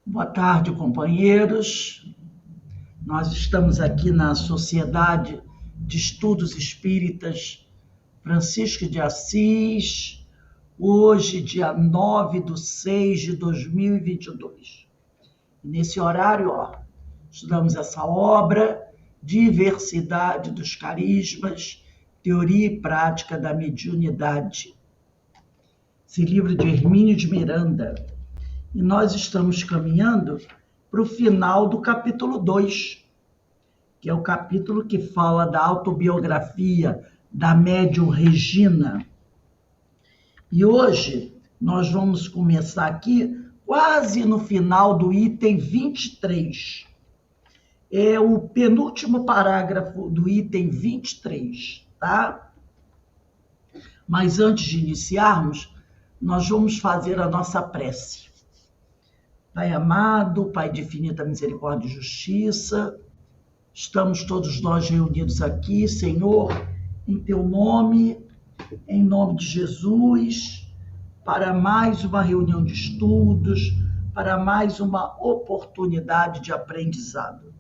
Boa tarde, companheiros. Nós estamos aqui na Sociedade de Estudos Espíritas Francisco de Assis, hoje, dia 9/6/2022. Nesse horário, estudamos essa obra, Diversidade dos Carismas, Teoria e Prática da Mediunidade. Esse livro de Hermínio de Miranda. E nós estamos caminhando para o final do capítulo 2, que é o capítulo que fala da autobiografia da médium Regina. E hoje nós vamos começar aqui quase no final do item 23. É o penúltimo parágrafo do item 23, tá? Mas antes de iniciarmos, nós vamos fazer a nossa prece. Pai amado, Pai de infinita misericórdia e justiça, estamos todos nós reunidos aqui, Senhor, em Teu nome, em nome de Jesus, para mais uma reunião de estudos, para mais uma oportunidade de aprendizado.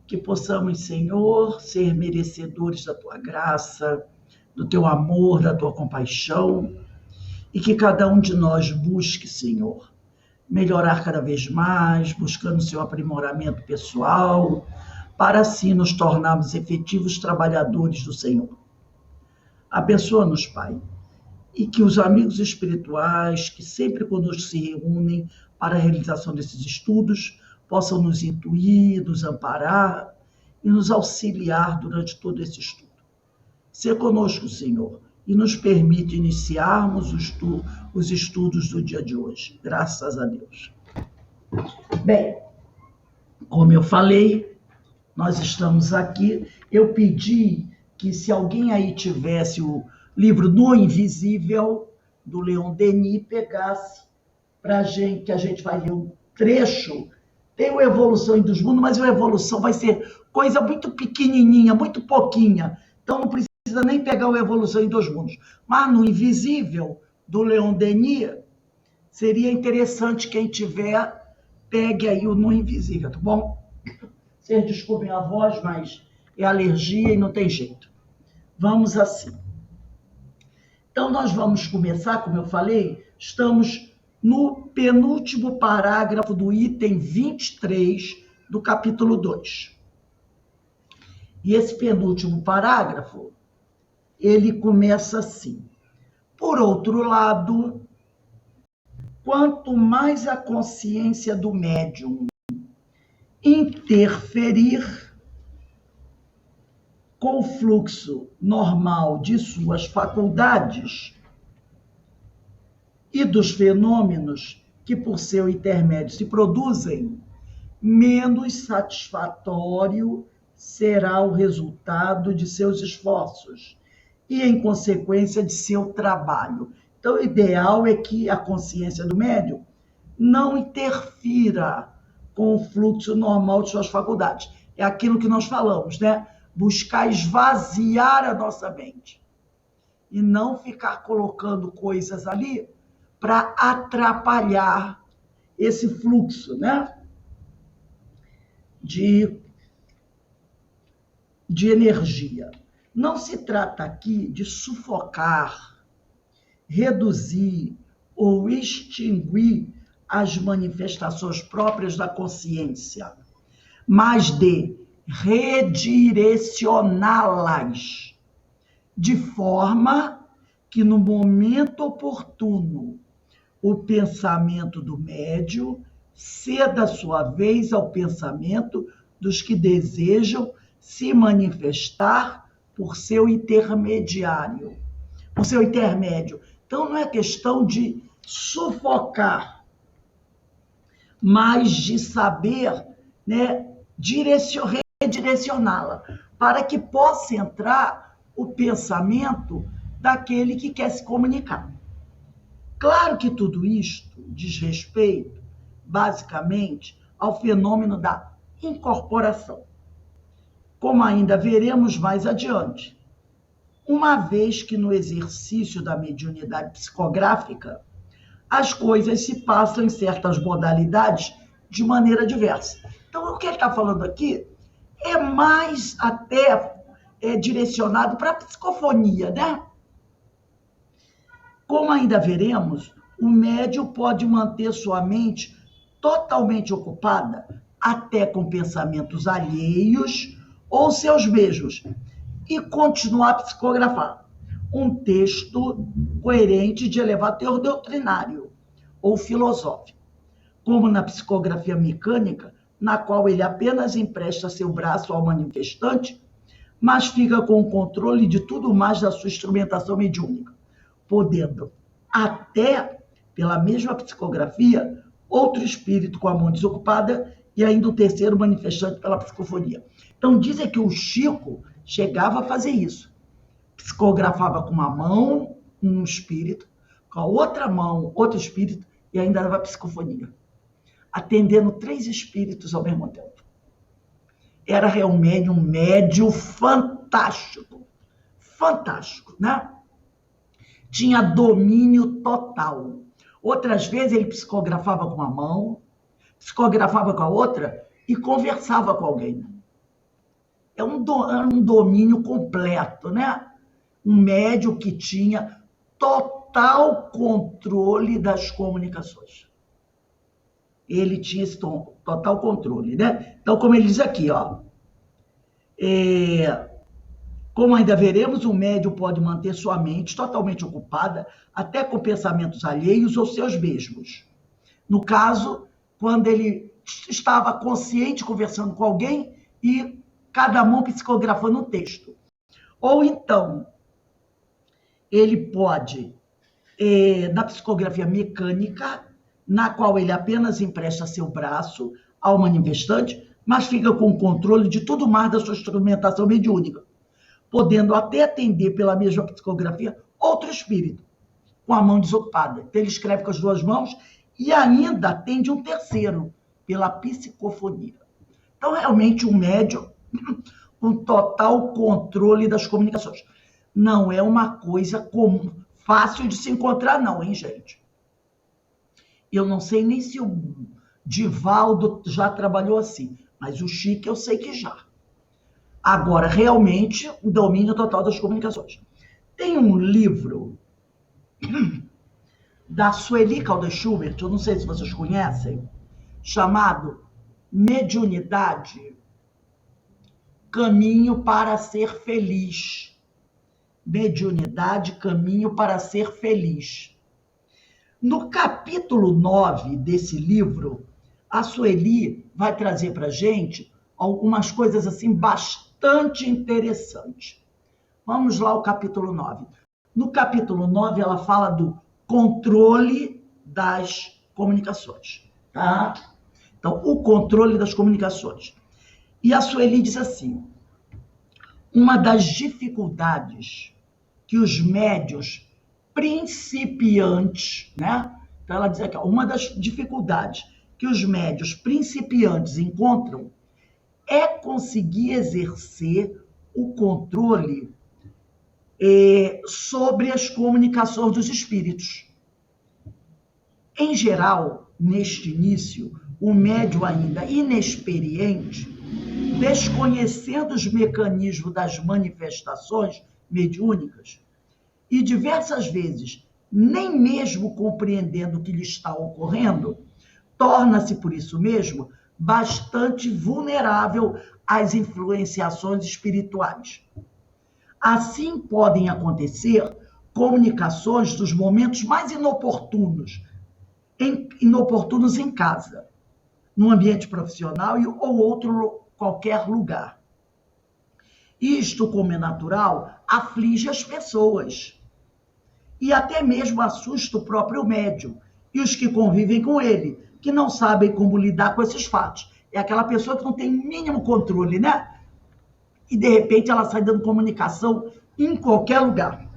Que possamos, Senhor, ser merecedores da Tua graça, do Teu amor, da Tua compaixão, e que cada um de nós busque, Senhor, melhorar cada vez mais, buscando seu aprimoramento pessoal, para assim nos tornarmos efetivos trabalhadores do Senhor. Abençoa-nos, Pai, e que os amigos espirituais que sempre conosco se reúnem para a realização desses estudos possam nos intuir, nos amparar e nos auxiliar durante todo esse estudo. Ser conosco, Senhor, e nos permite iniciarmos os estudos do dia de hoje. Graças a Deus. Bem, como eu falei, nós estamos aqui. Eu pedi que se alguém aí tivesse o livro No Invisível, do Leon Denis, pegasse para a gente, que a gente vai ler um trecho. Tem o Evolução dos Mundos, mas a evolução vai ser coisa muito pequenininha, muito pouquinha. Então não precisa nem pegar o Evolução em Dois Mundos. Mas no Invisível, do Leon Denis, seria interessante quem tiver, pegue aí o No Invisível, tá bom? Vocês desculpem a voz, mas é alergia e não tem jeito. Vamos assim. Então nós vamos começar, como eu falei, estamos no penúltimo parágrafo do item 23 do capítulo 2. E esse penúltimo parágrafo, ele começa assim: por outro lado, quanto mais a consciência do médium interferir com o fluxo normal de suas faculdades e dos fenômenos que por seu intermédio se produzem, menos satisfatório será o resultado de seus esforços e, em consequência, de seu trabalho. Então, o ideal é que a consciência do médium não interfira com o fluxo normal de suas faculdades. É aquilo que nós falamos, né? Buscar esvaziar a nossa mente e não ficar colocando coisas ali para atrapalhar esse fluxo, né? De energia. Não se trata aqui de sufocar, reduzir ou extinguir as manifestações próprias da consciência, mas de redirecioná-las de forma que no momento oportuno o pensamento do médium ceda sua vez ao pensamento dos que desejam se manifestar por seu intermediário, por seu intermédio. Então não é questão de sufocar, mas de saber, né, redirecioná-la, para que possa entrar o pensamento daquele que quer se comunicar. Claro que tudo isto diz respeito, basicamente, ao fenômeno da incorporação, como ainda veremos mais adiante, uma vez que no exercício da mediunidade psicográfica, as coisas se passam em certas modalidades de maneira diversa. Então, o que ele está falando aqui é mais até direcionado para a psicofonia, né? Como ainda veremos, o médium pode manter sua mente totalmente ocupada, até com pensamentos alheios ou seus mesmos, e continuar a psicografar um texto coerente de elevado teor doutrinário ou filosófico, como na psicografia mecânica, na qual ele apenas empresta seu braço ao manifestante, mas fica com o controle de tudo mais da sua instrumentação mediúnica, podendo até, pela mesma psicografia, outro espírito com a mão desocupada e ainda o terceiro manifestante pela psicofonia. Então, dizem que o Chico chegava a fazer isso. Psicografava com uma mão um espírito, com a outra mão outro espírito e ainda dava psicofonia, atendendo 3 espíritos ao mesmo tempo. Era realmente um médium fantástico, né? Tinha domínio total. Outras vezes ele psicografava com a mão, psicografava com a outra e conversava com alguém. Era um domínio completo, né? Um médium que tinha total controle das comunicações. Ele tinha esse total controle, né? Então, como ele diz aqui, ó, como ainda veremos, o médium pode manter sua mente totalmente ocupada, até com pensamentos alheios ou seus mesmos. No caso, quando ele estava consciente conversando com alguém e cada mão psicografando um texto. Ou então, ele pode, na psicografia mecânica, na qual ele apenas empresta seu braço ao manifestante, mas fica com o controle de tudo mais da sua instrumentação mediúnica, podendo até atender pela mesma psicografia outro espírito, com a mão desocupada. Então, ele escreve com as 2 mãos e ainda atende um terceiro, pela psicofonia. Então, realmente, um médium com total controle das comunicações. Não é uma coisa comum, fácil de se encontrar, não, hein, gente? Eu não sei nem se o Divaldo já trabalhou assim, mas o Chico eu sei que já. Agora, realmente, o domínio total das comunicações. Tem um livro da Sueli Caldas Schubert, eu não sei se vocês conhecem, chamado Mediunidade, Caminho para Ser Feliz. Mediunidade, Caminho para Ser Feliz. No capítulo 9 desse livro, a Sueli vai trazer para a gente algumas coisas assim bastante interessantes. Vamos lá ao capítulo 9. No capítulo 9, ela fala do controle das comunicações. Tá? Então, o controle das comunicações. E a Sueli diz assim, uma das dificuldades que os médiuns principiantes, né? Então, ela diz aqui, uma das dificuldades que os médiuns principiantes encontram é conseguir exercer o controle sobre as comunicações dos espíritos. Em geral, neste início, o médium ainda inexperiente, desconhecendo os mecanismos das manifestações mediúnicas e diversas vezes nem mesmo compreendendo o que lhe está ocorrendo, torna-se, por isso mesmo, bastante vulnerável às influenciações espirituais. Assim podem acontecer comunicações dos momentos mais inoportunos em casa, no ambiente profissional ou outro qualquer lugar. Isto, como é natural, aflige as pessoas e até mesmo assusta o próprio médium e os que convivem com ele, que não sabem como lidar com esses fatos. É aquela pessoa que não tem o mínimo controle, né? E, de repente, ela sai dando comunicação em qualquer lugar.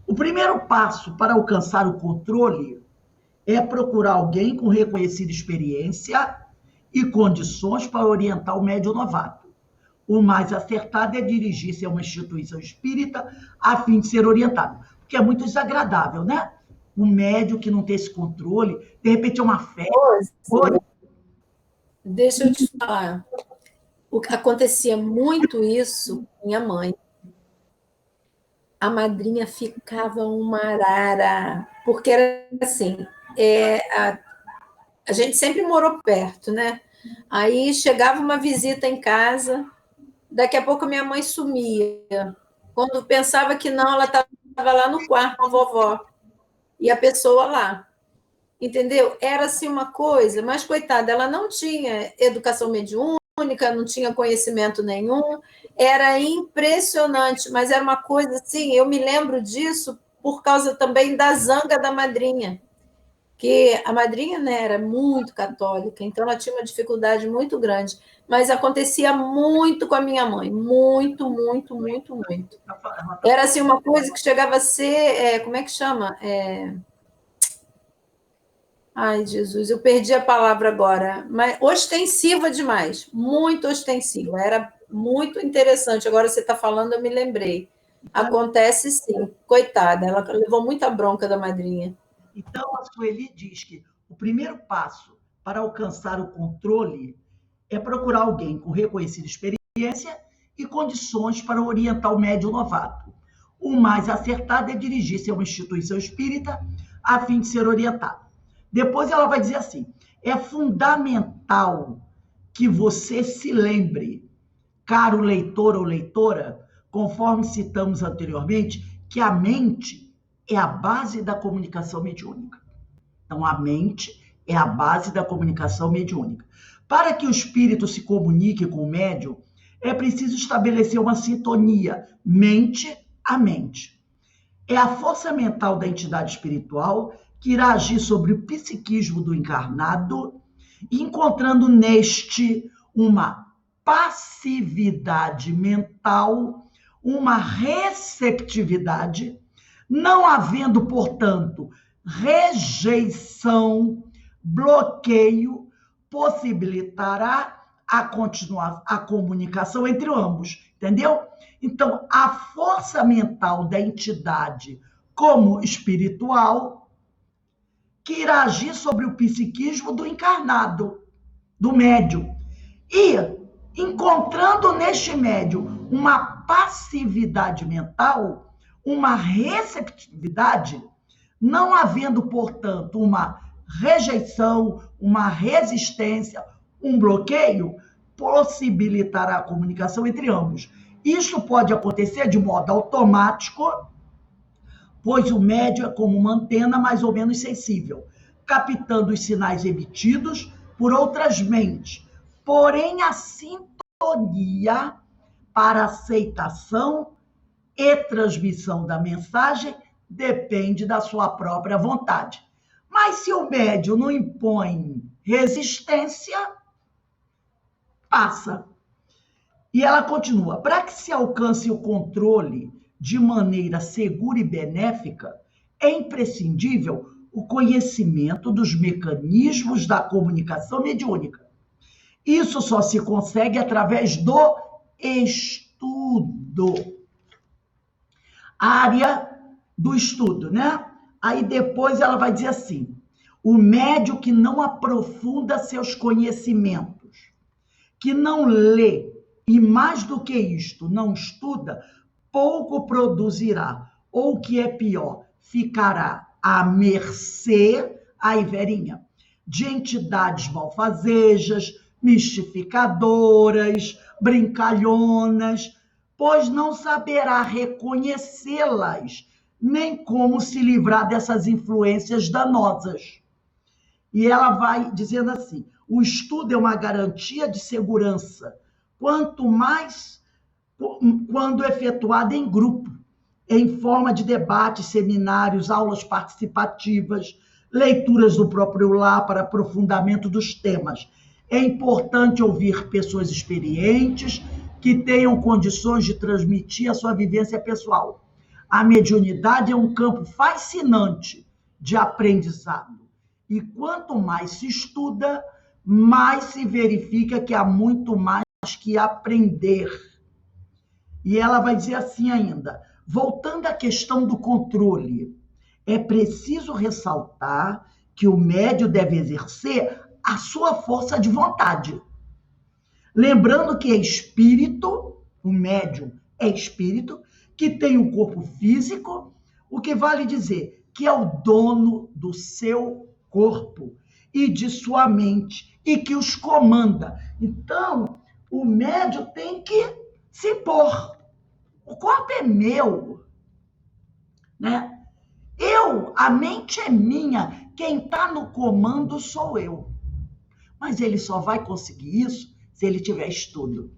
O primeiro passo para alcançar o controle é procurar alguém com reconhecida experiência e condições para orientar o médium novato. O mais acertado é dirigir-se a uma instituição espírita a fim de ser orientado, porque é muito desagradável, né? Um médium que não tem esse controle, de repente é uma festa. Deixa eu te falar. Acontecia muito isso com minha mãe. A madrinha ficava uma arara, porque era assim, a gente sempre morou perto, né? Aí chegava uma visita em casa, daqui a pouco minha mãe sumia. Quando pensava que não, ela estava lá no quarto com a vovó. E a pessoa lá. Entendeu? Era assim uma coisa, mas coitada, ela não tinha educação mediúnica, não tinha conhecimento nenhum, era impressionante, mas era uma coisa assim, eu me lembro disso por causa também da zanga da madrinha, que a madrinha, né, era muito católica, então ela tinha uma dificuldade muito grande, mas acontecia muito com a minha mãe, muito, muito, muito, muito. Era assim uma coisa que chegava a ser, como é que chama? Ai, Jesus, eu perdi a palavra agora, mas ostensiva demais, muito ostensiva, era muito interessante. Agora você está falando, eu me lembrei. Acontece sim, coitada, ela levou muita bronca da madrinha. Então, a Sueli diz que o primeiro passo para alcançar o controle é procurar alguém com reconhecida experiência e condições para orientar o médium novato. O mais acertado é dirigir-se a uma instituição espírita a fim de ser orientado. Depois ela vai dizer assim: é fundamental que você se lembre, caro leitor ou leitora, conforme citamos anteriormente, que a mente é a base da comunicação mediúnica. Então, a mente é a base da comunicação mediúnica. Para que o espírito se comunique com o médium, é preciso estabelecer uma sintonia mente a mente. É a força mental da entidade espiritual que irá agir sobre o psiquismo do encarnado, encontrando neste uma passividade mental, uma receptividade, não havendo, portanto, rejeição, bloqueio, possibilitará a comunicação entre ambos, entendeu? Então, a força mental da entidade como espiritual que irá agir sobre o psiquismo do encarnado, do médium. E, encontrando neste médium uma passividade mental, uma receptividade, não havendo, portanto, uma rejeição, uma resistência, um bloqueio, possibilitará a comunicação entre ambos. Isso pode acontecer de modo automático, pois o médium é como uma antena mais ou menos sensível, captando os sinais emitidos por outras mentes. Porém, a sintonia para aceitação e transmissão da mensagem depende da sua própria vontade. Mas se o médium não impõe resistência, passa. E ela continua: para que se alcance o controle de maneira segura e benéfica, é imprescindível o conhecimento dos mecanismos da comunicação mediúnica. Isso só se consegue através do estudo. Área do estudo, né? Aí depois ela vai dizer assim: o médium que não aprofunda seus conhecimentos, que não lê e, mais do que isto, não estuda, pouco produzirá, ou o que é pior, ficará à mercê, aí Verinha, de entidades malfazejas, mistificadoras, brincalhonas, pois não saberá reconhecê-las, nem como se livrar dessas influências danosas. E ela vai dizendo assim: o estudo é uma garantia de segurança, quanto mais quando efetuada em grupo, em forma de debates, seminários, aulas participativas, leituras do próprio lar para aprofundamento dos temas. É importante ouvir pessoas experientes que tenham condições de transmitir a sua vivência pessoal. A mediunidade é um campo fascinante de aprendizado. E quanto mais se estuda, mais se verifica que há muito mais que aprender. E ela vai dizer assim ainda: voltando à questão do controle, é preciso ressaltar que o médium deve exercer a sua força de vontade. Lembrando que é espírito, o médium é espírito, que tem um corpo físico, o que vale dizer que é o dono do seu corpo e de sua mente, e que os comanda. Então, o médium tem que se impor. O corpo é meu, né? A mente é minha, quem está no comando sou eu. Mas ele só vai conseguir isso se ele tiver estudo.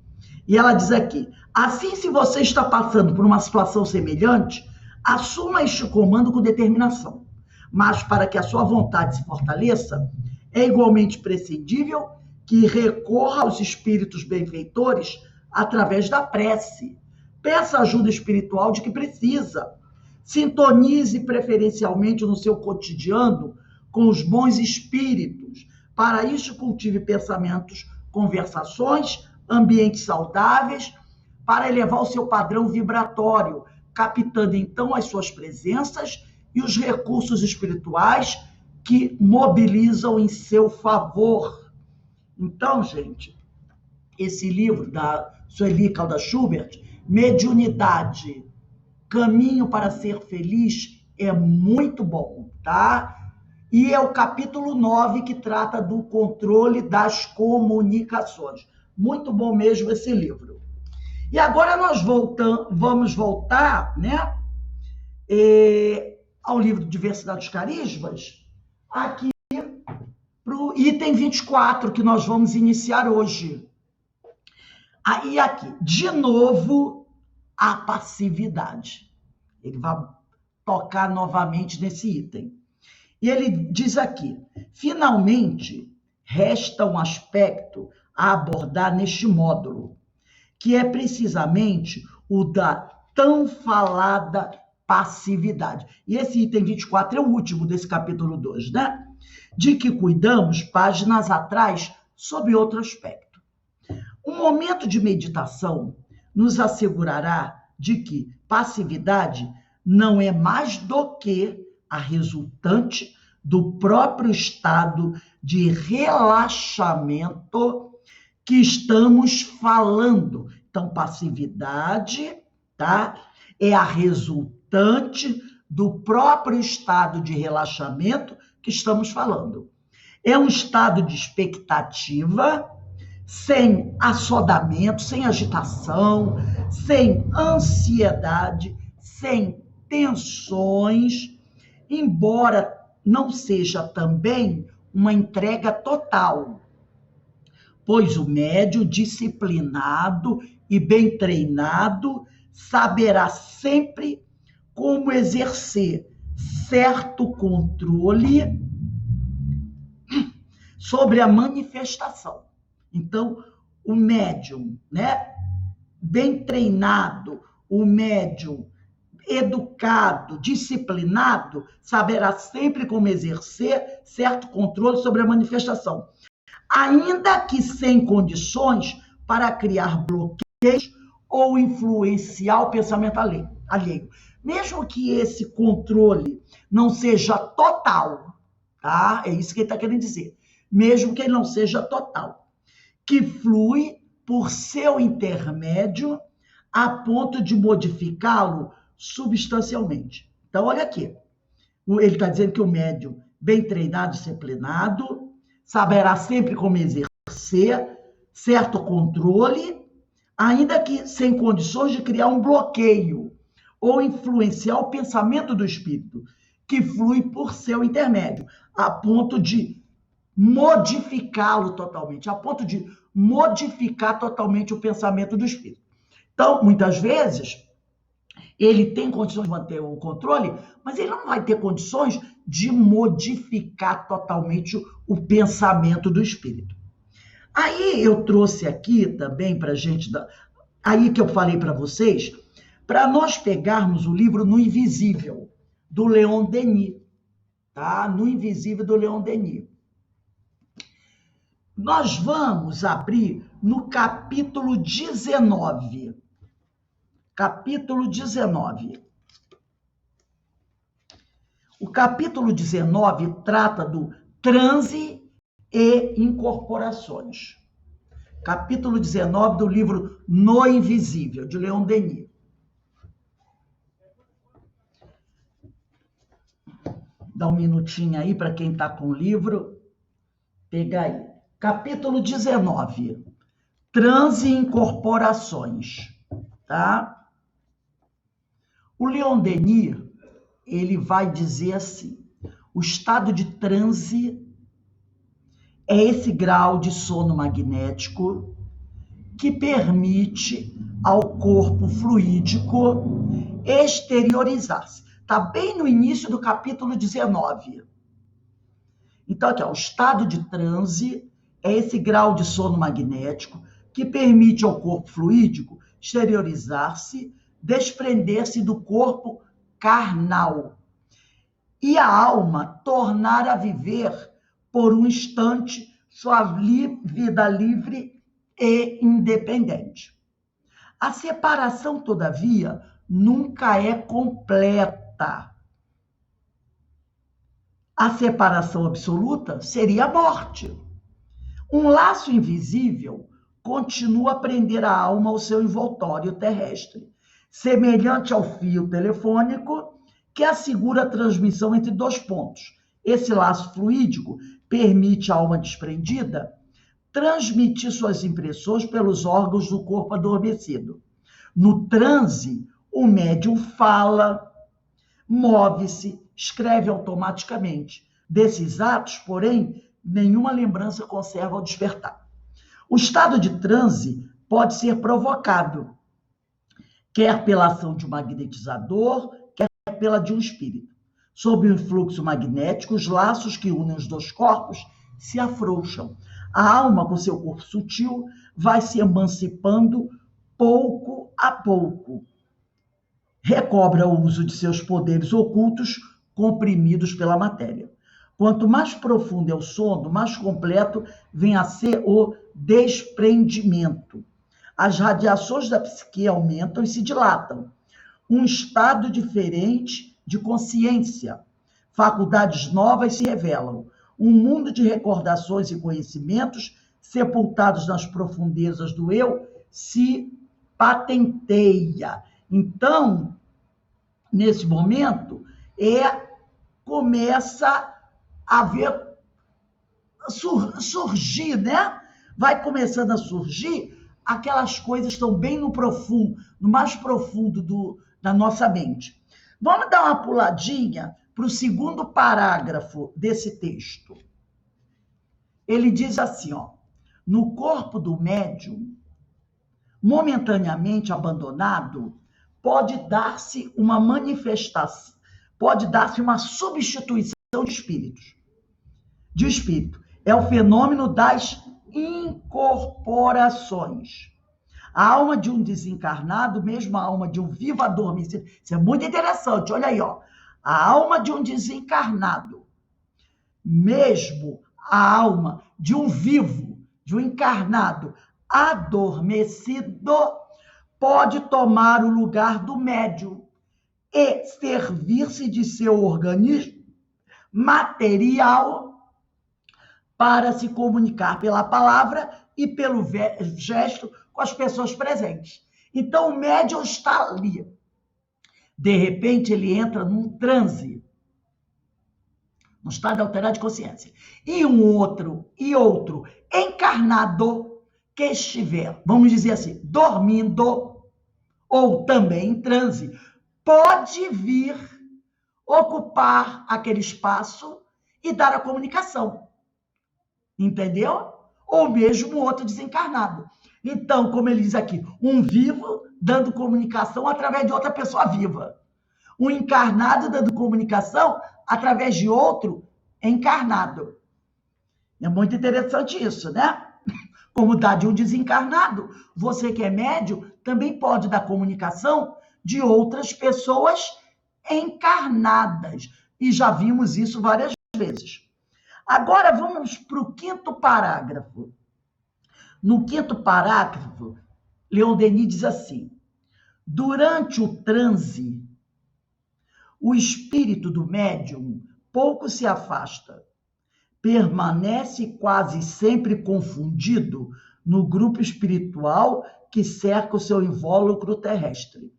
E ela diz aqui, assim, se você está passando por uma situação semelhante, assuma este comando com determinação. Mas para que a sua vontade se fortaleça, é igualmente prescindível que recorra aos espíritos benfeitores através da prece. Peça ajuda espiritual de que precisa. Sintonize preferencialmente no seu cotidiano com os bons espíritos. Para isso, cultive pensamentos, conversações, ambientes saudáveis, para elevar o seu padrão vibratório, captando então as suas presenças e os recursos espirituais que mobilizam em seu favor. Então, gente, esse livro da Sueli Caldas Schubert, Mediunidade, Caminho para Ser Feliz, é muito bom, tá? E é o capítulo 9 que trata do controle das comunicações. Muito bom mesmo esse livro. E agora nós vamos voltar, né, ao livro Diversidade dos Carismas, aqui para o item 24, que nós vamos iniciar hoje. Aí aqui, de novo, a passividade. Ele vai tocar novamente nesse item. E ele diz aqui, finalmente, resta um aspecto a abordar neste módulo, que é precisamente o da tão falada passividade. E esse item 24 é o último desse capítulo 2, né? De que cuidamos páginas atrás sob outro aspecto. Um momento de meditação nos assegurará de que passividade não é mais do que a resultante do próprio estado de relaxamento que estamos falando. Então, passividade, tá? É a resultante do próprio estado de relaxamento que estamos falando. É um estado de expectativa, sem assodamento, sem agitação, sem ansiedade, sem tensões, embora não seja também uma entrega total, pois o médium disciplinado e bem treinado saberá sempre como exercer certo controle sobre a manifestação. Então, o médium, né, bem treinado, o médium educado, disciplinado, saberá sempre como exercer certo controle sobre a manifestação, ainda que sem condições para criar bloqueios ou influenciar o pensamento alheio. Mesmo que esse controle não seja total, tá? É isso que ele está querendo dizer. Mesmo que ele não seja total, que flui por seu intermédio a ponto de modificá-lo substancialmente. Então, olha aqui. Ele está dizendo que o médium, bem treinado, disciplinado, saberá sempre como exercer certo controle, ainda que sem condições de criar um bloqueio ou influenciar o pensamento do espírito, que flui por seu intermédio, a ponto de modificá-lo totalmente, a ponto de modificar totalmente o pensamento do espírito. Então, muitas vezes, ele tem condições de manter o controle, mas ele não vai ter condições de modificar totalmente o pensamento do espírito. Aí eu trouxe aqui também para a gente, aí que eu falei para vocês, para nós pegarmos o livro No Invisível, do Leon Denis, tá? No Invisível, do Leon Denis. Nós vamos abrir no capítulo 19. Capítulo 19. O capítulo 19 trata do transe e incorporações. Capítulo 19 do livro No Invisível, de Leon Denis. Dá um minutinho aí para quem está com o livro. Pega aí. Capítulo 19. Transe e incorporações. Tá? O Leon Denis, ele vai dizer assim: o estado de transe é esse grau de sono magnético que permite ao corpo fluídico exteriorizar-se. Está bem no início do capítulo 19. Então, aqui, ó, o estado de transe é esse grau de sono magnético que permite ao corpo fluídico exteriorizar-se, desprender-se do corpo carnal e a alma tornar a viver por um instante sua vida livre e independente. A separação, todavia, nunca é completa. A separação absoluta seria a morte. Um laço invisível continua a prender a alma ao seu envoltório terrestre, semelhante ao fio telefônico que assegura a transmissão entre dois pontos. Esse laço fluídico permite à alma desprendida transmitir suas impressões pelos órgãos do corpo adormecido. No transe, o médium fala, move-se, escreve automaticamente. Desses atos, porém, nenhuma lembrança conserva ao despertar. O estado de transe pode ser provocado, quer pela ação de um magnetizador, quer pela de um espírito. Sob o influxo magnético, os laços que unem os dois corpos se afrouxam. A alma, com seu corpo sutil, vai se emancipando pouco a pouco. Recobra o uso de seus poderes ocultos, comprimidos pela matéria. Quanto mais profundo é o sono, mais completo vem a ser o desprendimento. As radiações da psique aumentam e se dilatam. Um estado diferente de consciência. Faculdades novas se revelam. Um mundo de recordações e conhecimentos, sepultados nas profundezas do eu, se patenteia. Então, nesse momento, começa a ver surgir, né? Vai começando a surgir aquelas coisas que estão bem no profundo, no mais profundo da nossa mente. Vamos dar uma puladinha para o segundo parágrafo desse texto. Ele diz assim, ó: no corpo do médium, momentaneamente abandonado, pode dar-se uma manifestação, pode dar-se uma substituição de espírito. É o fenômeno das incorporações. A alma de um desencarnado, mesmo a alma de um vivo adormecido, isso é muito interessante, olha aí, ó. A alma de um desencarnado, mesmo a alma de um vivo, de um encarnado adormecido, pode tomar o lugar do médium e servir-se de seu organismo material para se comunicar pela palavra e pelo gesto com as pessoas presentes. Então, o médium está ali. De repente, ele entra num transe, num estado alterado de consciência. E outro encarnado que estiver, vamos dizer assim, dormindo, ou também em transe, pode vir ocupar aquele espaço e dar a comunicação. Entendeu? Ou mesmo outro desencarnado. Então, como ele diz aqui, um vivo dando comunicação através de outra pessoa viva. Um encarnado dando comunicação através de outro encarnado. É muito interessante isso, né? Como dá de um desencarnado. Você que é médium também pode dar comunicação de outras pessoas encarnadas. E já vimos isso várias vezes. Agora vamos para o quinto parágrafo. No quinto parágrafo, Leon Denis diz assim: durante o transe, o espírito do médium pouco se afasta, permanece quase sempre confundido no grupo espiritual que cerca o seu invólucro terrestre.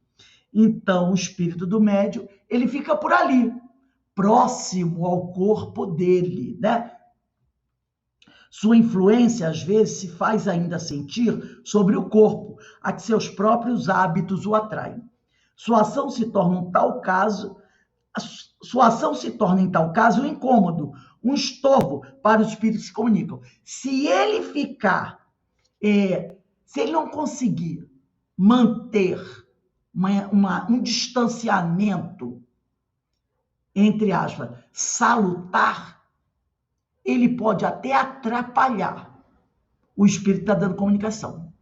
Então, o espírito do médium, ele fica por ali, próximo ao corpo dele, né? Sua influência, às vezes, se faz ainda sentir sobre o corpo, a que seus próprios hábitos o atraem. Sua ação se torna, em tal caso, um incômodo, um estorvo para os espíritos que se comunicam. Se ele se ele não conseguir manter um distanciamento, entre aspas, salutar, ele pode até atrapalhar o espírito que está dando comunicação.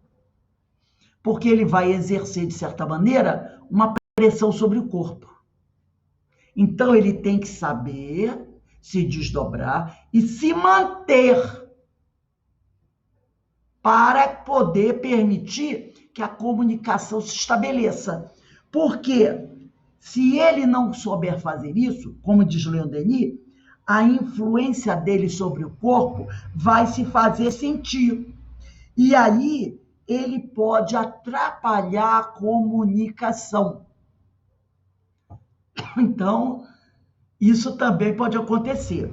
Porque ele vai exercer, de certa maneira, uma pressão sobre o corpo. Então, ele tem que saber se desdobrar e se manter para poder permitir que a comunicação se estabeleça. Porque se ele não souber fazer isso, como diz Leon Denis, a influência dele sobre o corpo vai se fazer sentir. E aí ele pode atrapalhar a comunicação. Então, isso também pode acontecer.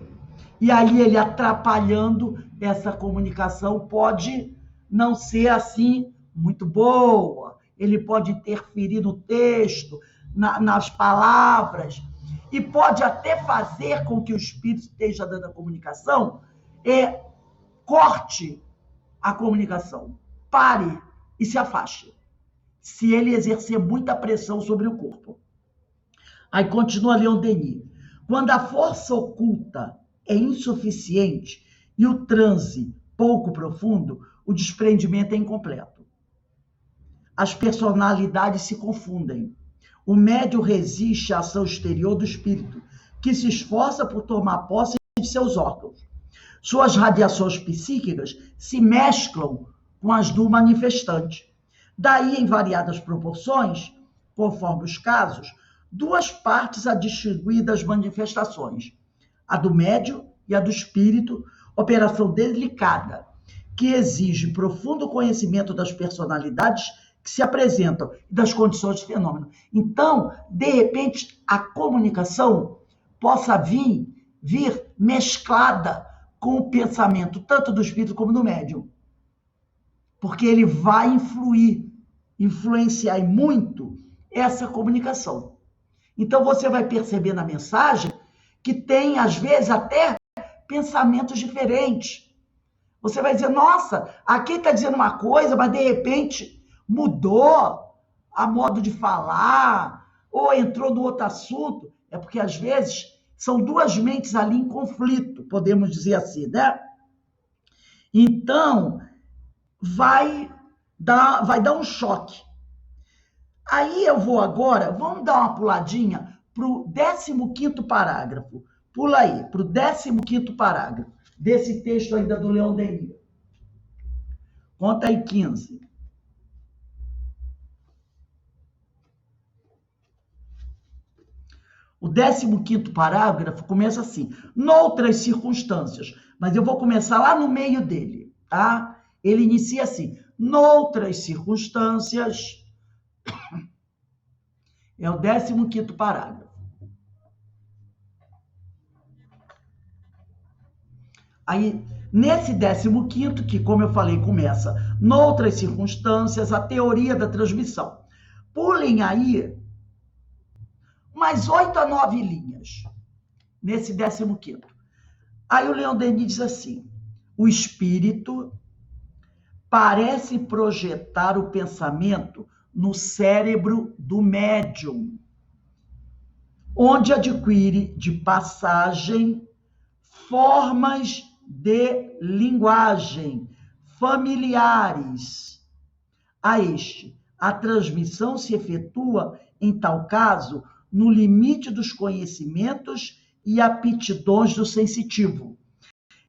E aí ele atrapalhando essa comunicação pode não ser assim muito boa. Ele pode interferir no texto, nas palavras, e pode até fazer com que o espírito esteja dando a comunicação corte a comunicação, pare e se afaste, se ele exercer muita pressão sobre o corpo. Aí continua Leon Denis. Quando a força oculta é insuficiente e o transe pouco profundo, o desprendimento é incompleto. As personalidades se confundem. O médium resiste à ação exterior do espírito, que se esforça por tomar posse de seus órgãos. Suas radiações psíquicas se mesclam com as do manifestante. Daí, em variadas proporções, conforme os casos, duas partes a distinguir das manifestações: a do médium e a do espírito, operação delicada, que exige profundo conhecimento das personalidades que se apresentam e das condições do fenômeno. Então, de repente, a comunicação possa vir mesclada com o pensamento, tanto do espírito como do médium. Porque ele vai influenciar muito essa comunicação. Então, você vai perceber na mensagem que tem, às vezes, até pensamentos diferentes. Você vai dizer, nossa, aqui está dizendo uma coisa, mas, de repente, mudou a modo de falar, ou entrou no outro assunto. É porque, às vezes, são duas mentes ali em conflito, podemos dizer assim, né? Então, vai dar um choque. Aí eu vou agora, vamos dar uma puladinha para o 15º parágrafo. Pula aí, para o 15º parágrafo desse texto ainda do Leon Denis. Conta aí 15. O 15º parágrafo começa assim: noutras circunstâncias, mas eu vou começar lá no meio dele, tá? Ele inicia assim: noutras circunstâncias. É o 15º parágrafo. Aí, nesse 15º, que, como eu falei, começa noutras circunstâncias, a teoria da transmissão. Pulem aí mais 8 a 9 linhas, nesse 15º. Aí o Leon Denis diz assim: o espírito parece projetar o pensamento no cérebro do médium, onde adquire de passagem formas de linguagem familiares a este. A transmissão se efetua, em tal caso, no limite dos conhecimentos e aptidões do sensitivo,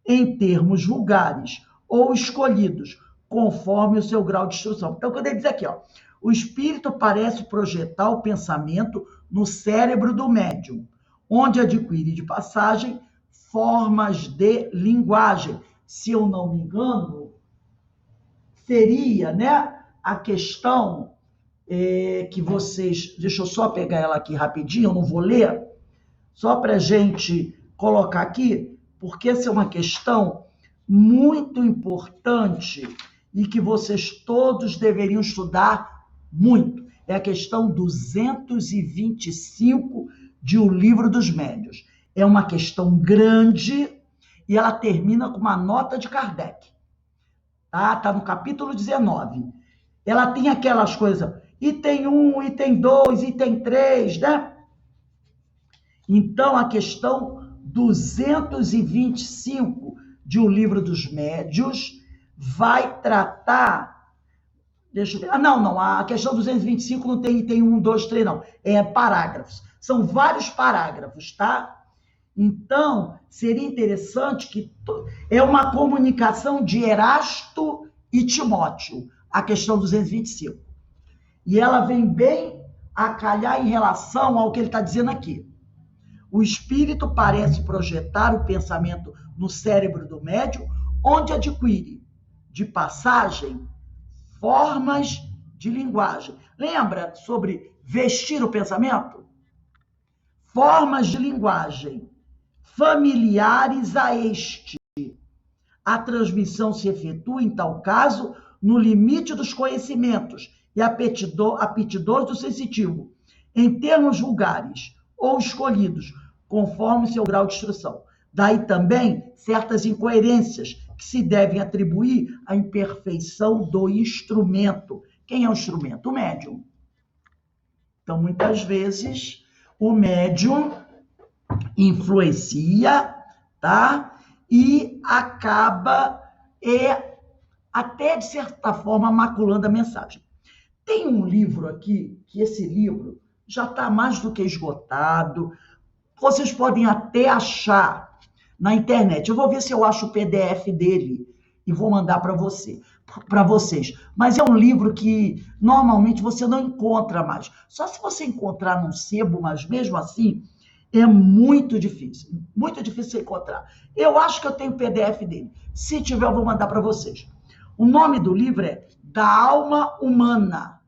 em termos vulgares ou escolhidos, conforme o seu grau de instrução. Então, quando ele diz aqui, o espírito parece projetar o pensamento no cérebro do médium, onde adquire de passagem formas de linguagem. Se eu não me engano, seria, né, a questão que vocês... Deixa eu só pegar ela aqui rapidinho, eu não vou ler, só para a gente colocar aqui, porque essa é uma questão muito importante e que vocês todos deveriam estudar muito. É a questão 225 de O Livro dos Médiuns. É uma questão grande e ela termina com uma nota de Kardec. Tá no capítulo 19. Ela tem aquelas coisas, item 1, item 2, item 3, né? Então, a questão 225 de O Livro dos Médiuns vai tratar... Deixa eu ver. Não. A questão 225 não tem item 1, 2, 3, não. É parágrafos. São vários parágrafos, tá? Então, seria interessante que... É uma comunicação de Erasto e Timóteo, a questão 225. E ela vem bem a calhar em relação ao que ele está dizendo aqui. O espírito parece projetar o pensamento no cérebro do médium, onde adquire, de passagem, formas de linguagem. Lembra sobre vestir o pensamento? Formas de linguagem familiares a este. A transmissão se efetua, em tal caso, no limite dos conhecimentos e aptidões do sensitivo, em termos vulgares ou escolhidos, conforme seu grau de instrução. Daí também certas incoerências que se devem atribuir à imperfeição do instrumento. Quem é o instrumento? O médium. Então, muitas vezes, o médium influencia, tá? E acaba, até de certa forma, maculando a mensagem. Tem um livro aqui, que esse livro já está mais do que esgotado. Vocês podem até achar na internet. Eu vou ver se eu acho o PDF dele e vou mandar para vocês. Mas é um livro que normalmente você não encontra mais. Só se você encontrar num sebo, mas mesmo assim é muito difícil você encontrar. Eu acho que eu tenho o PDF dele. Se tiver, eu vou mandar para vocês. O nome do livro é Da Alma Humana,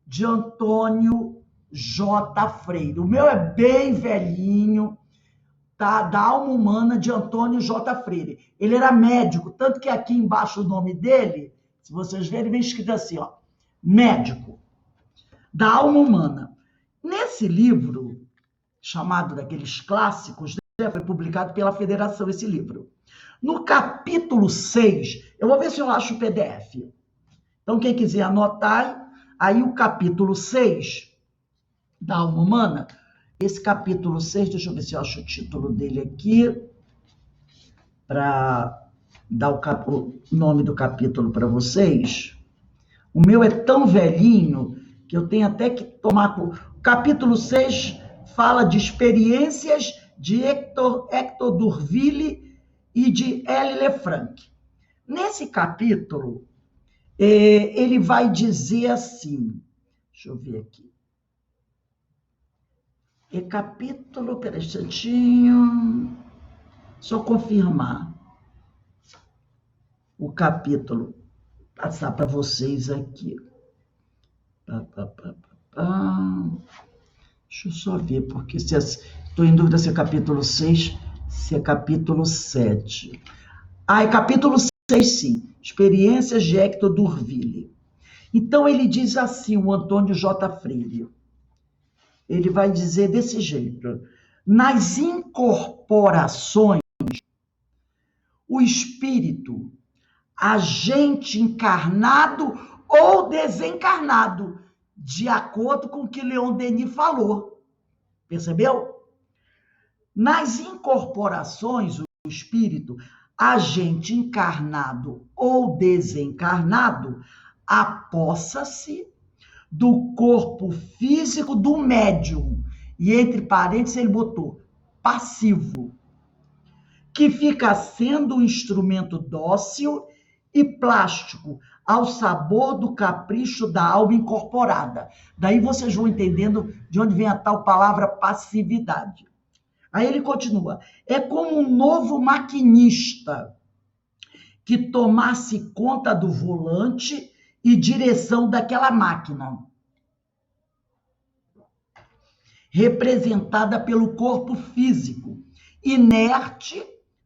de Antônio J. Freire. O meu é bem velhinho, tá? Da Alma Humana, de Antônio J. Freire. Ele era médico, tanto que aqui embaixo o nome dele, se vocês verem, vem escrito assim, ó, médico, da alma humana. Nesse livro, chamado daqueles clássicos, né, foi publicado pela Federação esse livro. No capítulo 6, eu vou ver se eu acho o PDF. Então, quem quiser anotar, aí o capítulo 6 da alma humana, esse capítulo 6, deixa eu ver se eu acho o título dele aqui, para dar o nome do capítulo para vocês. O meu é tão velhinho que eu tenho até que tomar... O capítulo 6 fala de experiências de Hector D'Urville e de L. Lefranc. Nesse capítulo, ele vai dizer assim, deixa eu ver aqui, capítulo, peraí um instantinho, só confirmar o capítulo, passar para vocês aqui. Deixa eu só ver, porque estou em dúvida se é capítulo 6, se é capítulo 7. É capítulo 6, sim. Experiências de Hector D'Urville. Então, ele diz assim, o Antônio J. Freire. Ele vai dizer desse jeito. Nas incorporações, o espírito, agente encarnado ou desencarnado, de acordo com o que Leon Denis falou. Percebeu? Nas incorporações, o espírito, agente encarnado ou desencarnado, apossa-se do corpo físico do médium. E entre parênteses ele botou passivo, que fica sendo um instrumento dócil e plástico, ao sabor do capricho da alma incorporada. Daí vocês vão entendendo de onde vem a tal palavra passividade. Aí ele continua: é como um novo maquinista que tomasse conta do volante e direção daquela máquina, representada pelo corpo físico inerte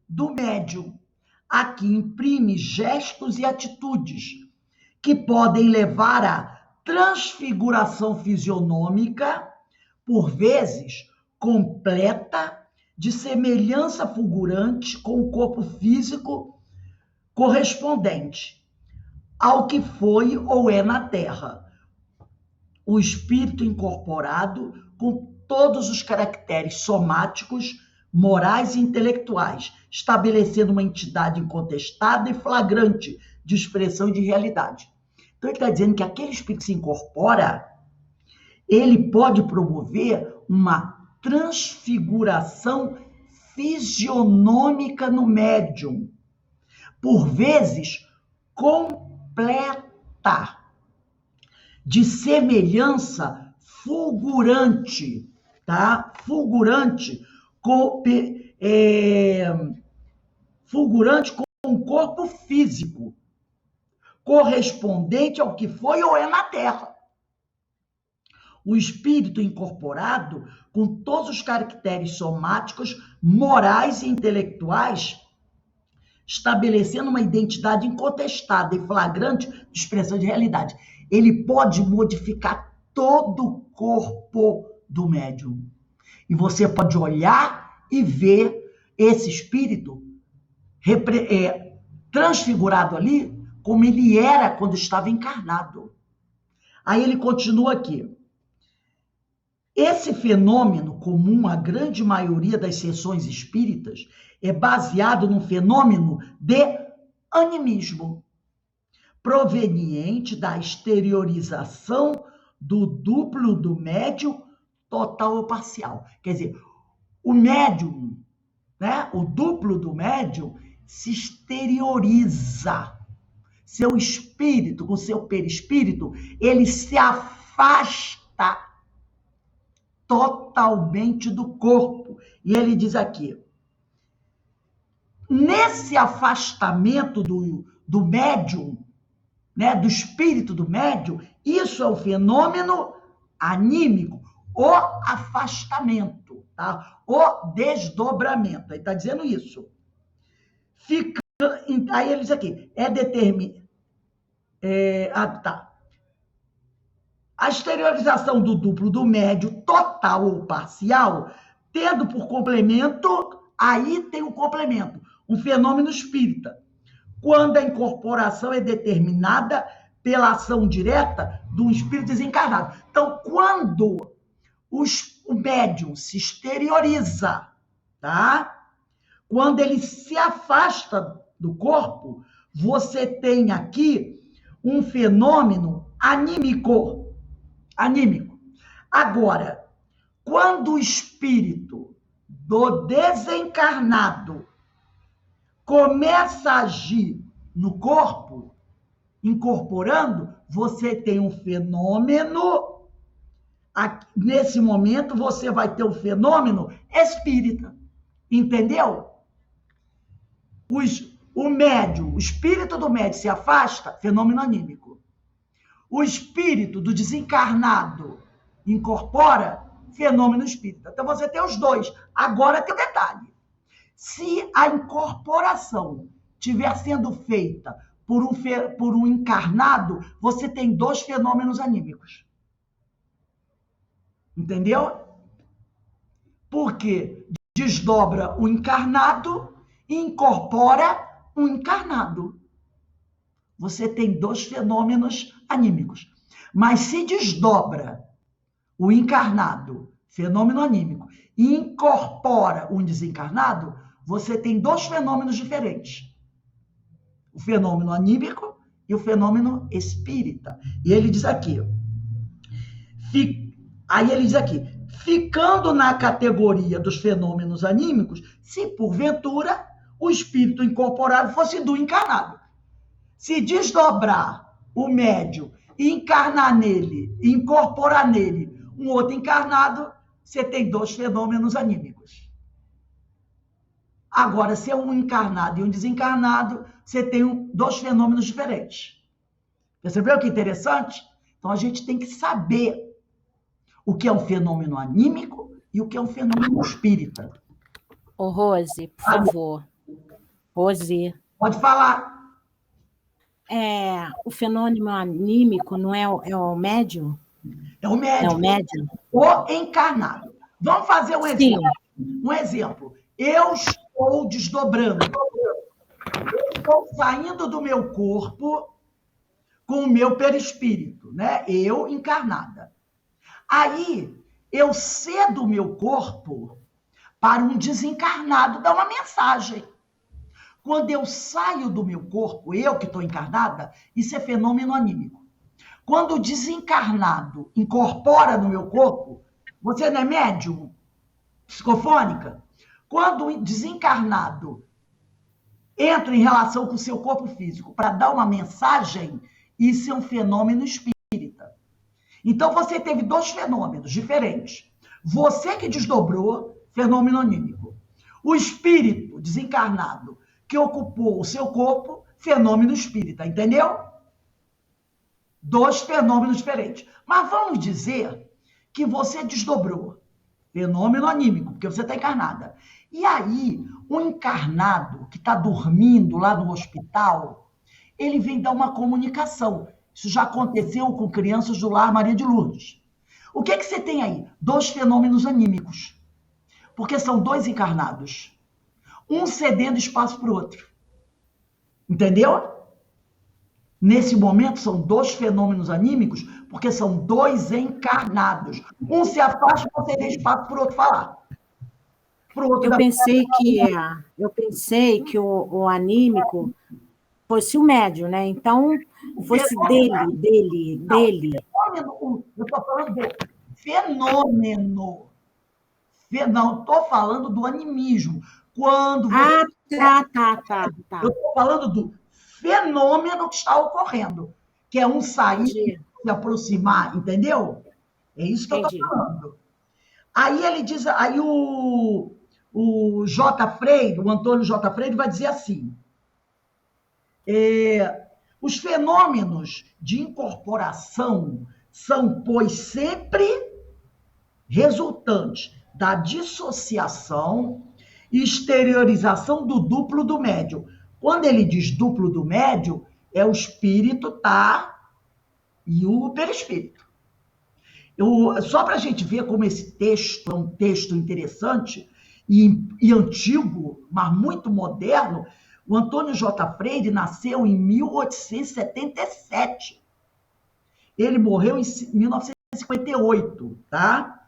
do médium, a que imprime gestos e atitudes que podem levar à transfiguração fisionômica, por vezes completa, de semelhança fulgurante com o corpo físico correspondente ao que foi ou é na Terra. O espírito incorporado com todos os caracteres somáticos, morais e intelectuais, estabelecendo uma entidade incontestada e flagrante de expressão e de realidade. Então, ele está dizendo que aquele espírito que se incorpora, ele pode promover uma transfiguração fisionômica no médium, por vezes completa, de semelhança fulgurante, tá? Fulgurante com um corpo físico, correspondente ao que foi ou é na Terra. O espírito incorporado, com todos os caracteres somáticos, morais e intelectuais, estabelecendo uma identidade incontestada e flagrante de expressão de realidade. Ele pode modificar todo o corpo do médium. E você pode olhar e ver esse espírito transfigurado ali, como ele era quando estava encarnado. Aí ele continua aqui. Esse fenômeno comum à grande maioria das sessões espíritas é baseado num fenômeno de animismo, proveniente da exteriorização do duplo do médium, total ou parcial. Quer dizer, o médium, né, o duplo do médium, se exterioriza. Seu espírito, com seu perispírito, ele se afasta totalmente do corpo. E ele diz aqui, nesse afastamento do médium, né, do espírito do médium, isso é o fenômeno anímico, o afastamento, tá? O desdobramento. Ele está dizendo isso. Aí ele diz aqui, a exteriorização do duplo do médio, total ou parcial, tendo por complemento, aí tem o complemento, um fenômeno espírita, quando a incorporação é determinada pela ação direta de um espírito desencarnado. Então, quando o médium se exterioriza, tá? Quando ele se afasta do corpo, você tem aqui um fenômeno anímico. Agora, quando o espírito do desencarnado começa a agir no corpo, incorporando, você tem um fenômeno, nesse momento você vai ter um fenômeno espírita, entendeu? O médium, o espírito do médium se afasta, fenômeno anímico. O espírito do desencarnado incorpora, fenômeno espírita. Então você tem os dois. Agora tem um detalhe. Se a incorporação estiver sendo feita por um encarnado, você tem dois fenômenos anímicos. Entendeu? Porque desdobra o encarnado e incorpora um encarnado. Você tem dois fenômenos anímicos. Mas se desdobra o encarnado, fenômeno anímico, e incorpora um desencarnado, você tem dois fenômenos diferentes. O fenômeno anímico e o fenômeno espírita. E ele diz aqui, ficando na categoria dos fenômenos anímicos, se porventura o espírito incorporado fosse do encarnado. Se desdobrar o médium e encarnar nele, incorporar nele um outro encarnado, você tem dois fenômenos anímicos. Agora, se é um encarnado e um desencarnado, você tem dois fenômenos diferentes. Percebeu que interessante? Então, a gente tem que saber o que é um fenômeno anímico e o que é um fenômeno espírita. Ô, Rose, por favor. Rose. Pode falar. O fenômeno anímico não é o médium? É o médium. É o médium? O encarnado. Vamos fazer um exemplo. Um exemplo. Eu estou desdobrando. Eu estou saindo do meu corpo com o meu perispírito, né? Eu encarnada. Aí, eu cedo o meu corpo para um desencarnado dar uma mensagem. Quando eu saio do meu corpo, eu que estou encarnada, isso é fenômeno anímico. Quando o desencarnado incorpora no meu corpo, você não é médium? Psicofônica? Quando o desencarnado entra em relação com o seu corpo físico para dar uma mensagem, isso é um fenômeno espírita. Então, você teve dois fenômenos diferentes. Você que desdobrou, fenômeno anímico. O espírito desencarnado que ocupou o seu corpo, fenômeno espírita, entendeu? Dois fenômenos diferentes. Mas vamos dizer que você desdobrou, fenômeno anímico, porque você está encarnada. E aí, o encarnado que está dormindo lá no hospital, ele vem dar uma comunicação. Isso já aconteceu com crianças do Lar Maria de Lourdes. O que você tem aí? Dois fenômenos anímicos. Porque são dois encarnados. Um cedendo espaço para o outro. Entendeu? Nesse momento, são dois fenômenos anímicos, porque são dois encarnados. Um se afasta para ceder espaço para o outro falar. Eu pensei que o anímico fosse o médium, né? Então, fosse dele. Fenômeno, eu estou falando do fenômeno. Não, estou falando do animismo. Quando você... tá. Eu estou falando do fenômeno que está ocorrendo, que é um sair, se aproximar, entendeu? É isso que eu estou falando. Aí ele diz, aí o J. Freire, o Antônio J. Freire vai dizer assim, os fenômenos de incorporação são, pois, sempre resultantes da dissociação e exteriorização do duplo do médium. Quando ele diz duplo do médium, é o espírito, tá? E o perispírito. Só para a gente ver como esse texto é um texto interessante e antigo, mas muito moderno, o Antônio J. Freire nasceu em 1877. Ele morreu em 1958, tá?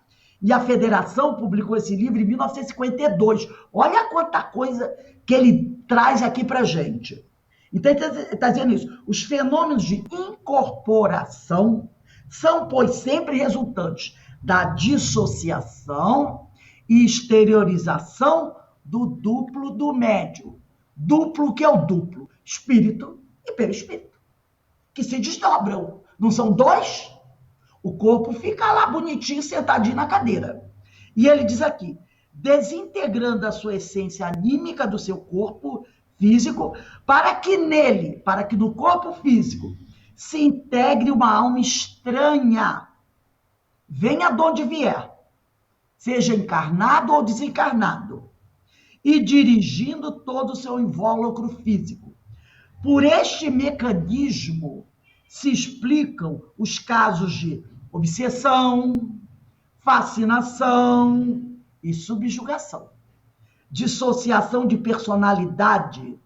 E a Federação publicou esse livro em 1952. Olha quanta coisa que ele traz aqui para a gente. Então, ele está dizendo isso. Os fenômenos de incorporação são, pois, sempre resultantes da dissociação e exteriorização do duplo do médium. Duplo, que é o duplo? Espírito e perispírito. Que se desdobram. Não são dois? O corpo fica lá bonitinho, sentadinho na cadeira. E ele diz aqui, desintegrando a sua essência anímica do seu corpo físico, para que no corpo físico, se integre uma alma estranha, venha de onde vier, seja encarnado ou desencarnado, e dirigindo todo o seu invólucro físico. Por este mecanismo se explicam os casos de obsessão, fascinação e subjugação. Dissociação de personalidade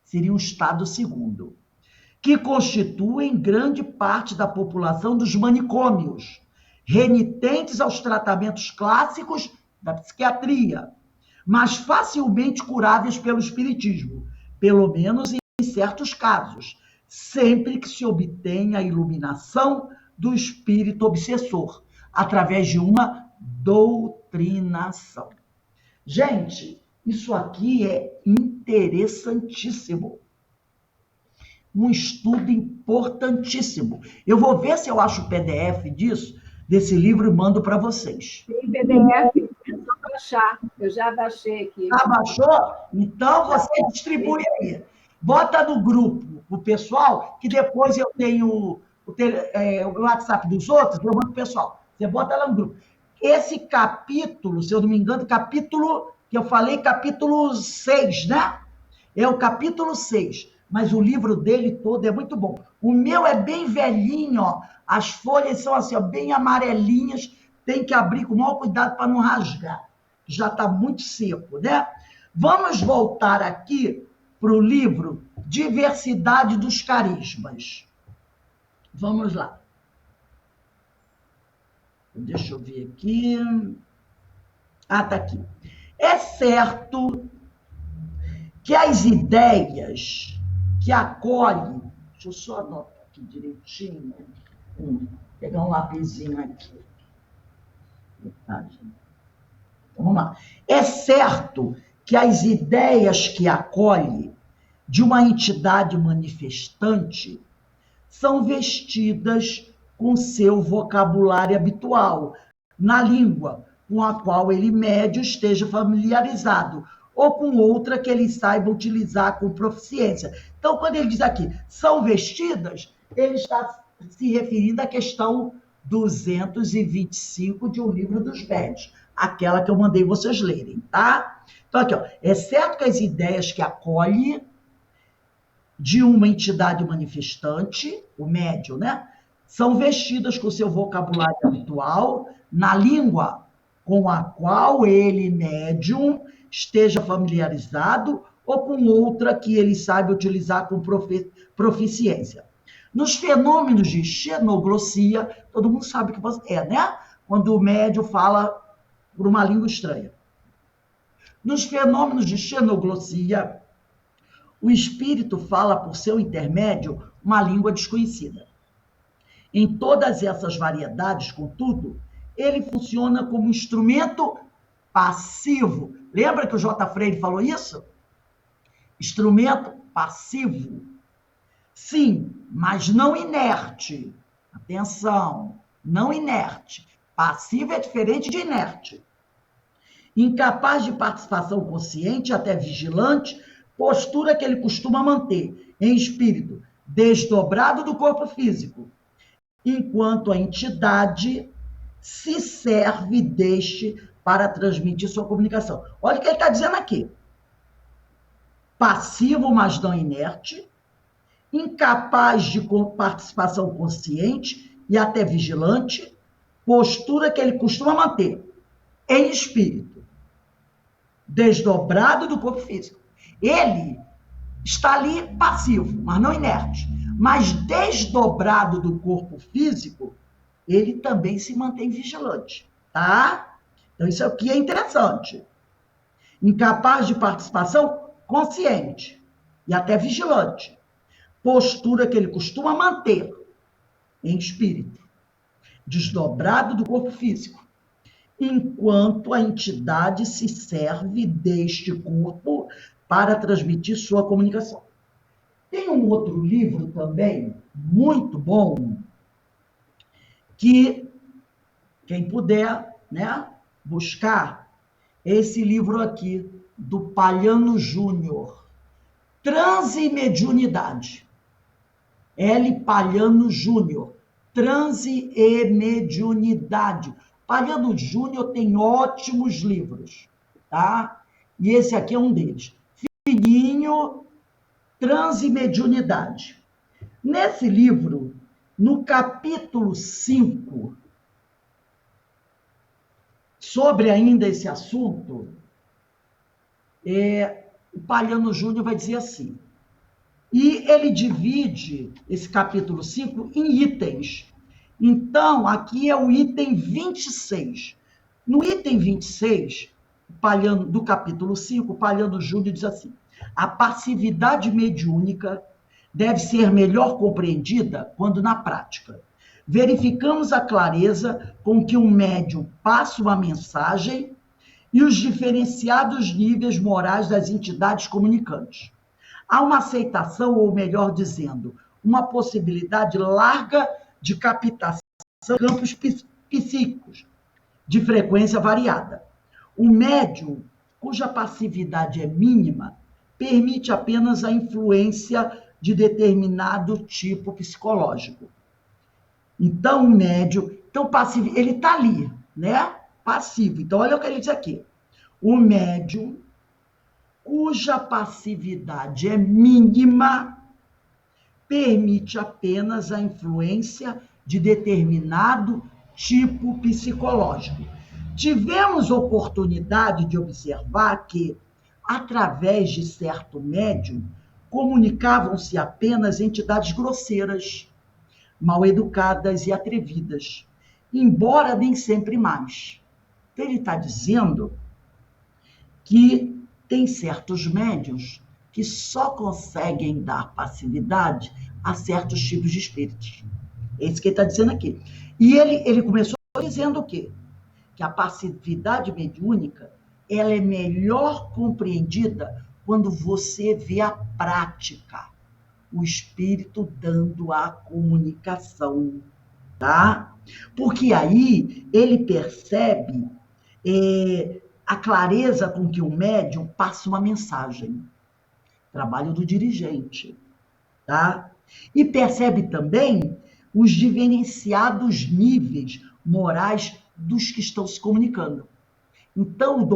seria um estado segundo, que constituem grande parte da população dos manicômios, renitentes aos tratamentos clássicos da psiquiatria, mas facilmente curáveis pelo espiritismo, pelo menos em certos casos, sempre que se obtém a iluminação do espírito obsessor, através de uma doutrinação. Gente, isso aqui é interessantíssimo. Um estudo importantíssimo. Eu vou ver se eu acho o PDF disso, desse livro e mando para vocês. Tem PDF, é só baixar. Eu já baixei aqui. Ah, baixou? Então você distribui aí. Bota no grupo o pessoal, que depois eu tenho o WhatsApp dos outros, eu mando o pessoal. Você bota lá no grupo. Esse capítulo, se eu não me engano, capítulo que eu falei, capítulo 6, né? É o capítulo 6. Mas o livro dele todo é muito bom. O meu é bem velhinho, ó. As folhas são assim, ó, bem amarelinhas. Tem que abrir com o maior cuidado para não rasgar. Já está muito seco, né? Vamos voltar aqui para o livro Diversidade dos Carismas. Vamos lá. Deixa eu ver aqui. Ah, está aqui. É certo que as ideias que acolhem... Deixa eu só anotar aqui direitinho. Pegar um lapisinho aqui. Vamos lá. É certo que as ideias que acolhe de uma entidade manifestante são vestidas com seu vocabulário habitual, na língua com a qual ele médio esteja familiarizado, ou com outra que ele saiba utilizar com proficiência. Então, quando ele diz aqui, são vestidas, ele está se referindo à questão 225 de O Livro dos Médios, aquela que eu mandei vocês lerem, tá? Então, aqui, ó, é certo que as ideias que acolhe de uma entidade manifestante, o médium, né, são vestidas com seu vocabulário habitual, na língua com a qual ele, médium, esteja familiarizado, ou com outra que ele saiba utilizar com proficiência. Nos fenômenos de xenoglossia, todo mundo sabe que é, né? Quando o médium fala por uma língua estranha. Nos fenômenos de xenoglossia, o espírito fala por seu intermédio uma língua desconhecida. Em todas essas variedades, contudo, ele funciona como instrumento passivo. Lembra que o J. Freire falou isso? Instrumento passivo. Sim, mas não inerte. Atenção, não inerte. Passivo é diferente de inerte. Incapaz de participação consciente, até vigilante, postura que ele costuma manter, em espírito, desdobrado do corpo físico, enquanto a entidade se serve deste para transmitir sua comunicação. Olha o que ele está dizendo aqui. Passivo, mas não inerte, incapaz de participação consciente e até vigilante, postura que ele costuma manter, em espírito, desdobrado do corpo físico. Ele está ali passivo, mas não inerte. Mas desdobrado do corpo físico, ele também se mantém vigilante, tá? Então, isso aqui é interessante. Incapaz de participação consciente e até vigilante. Postura que ele costuma manter em espírito, desdobrado do corpo físico, enquanto a entidade se serve deste corpo para transmitir sua comunicação. Tem um outro livro também, muito bom, que quem puder, né, buscar, esse livro aqui, do Palhano Júnior, Transe e Mediunidade. L. Palhano Júnior, Transe e Mediunidade. Palhano Júnior tem ótimos livros, tá? E esse aqui é um deles. Fininho, Transe e Mediunidade. Nesse livro, no capítulo 5, sobre ainda esse assunto, o Palhano Júnior vai dizer assim, e ele divide esse capítulo 5 em itens. Então, aqui é o item 26. No item 26, do capítulo 5, o Palhano Júnior diz assim, a passividade mediúnica deve ser melhor compreendida quando na prática verificamos a clareza com que um médium passa uma mensagem e os diferenciados níveis morais das entidades comunicantes. Há uma aceitação, ou melhor dizendo, uma possibilidade larga de captação de campos psíquicos de frequência variada. O médium, cuja passividade é mínima, permite apenas a influência de determinado tipo psicológico. Então, o médium, então passivo, ele está ali, né? Passivo. Então, olha o que ele diz aqui. O médium, cuja passividade é mínima, permite apenas a influência de determinado tipo psicológico. Tivemos oportunidade de observar que, através de certo médium, comunicavam-se apenas entidades grosseiras, mal educadas e atrevidas, embora nem sempre mais. Então, ele está dizendo que tem certos médiuns que só conseguem dar passividade a certos tipos de espíritos. É isso que ele está dizendo aqui. E ele começou dizendo o quê? Que a passividade mediúnica ela é melhor compreendida quando você vê a prática, o espírito dando a comunicação, tá? Porque aí ele percebe a clareza com que o médium passa uma mensagem, trabalho do dirigente, tá? E percebe também os diferenciados níveis morais dos que estão se comunicando. Então,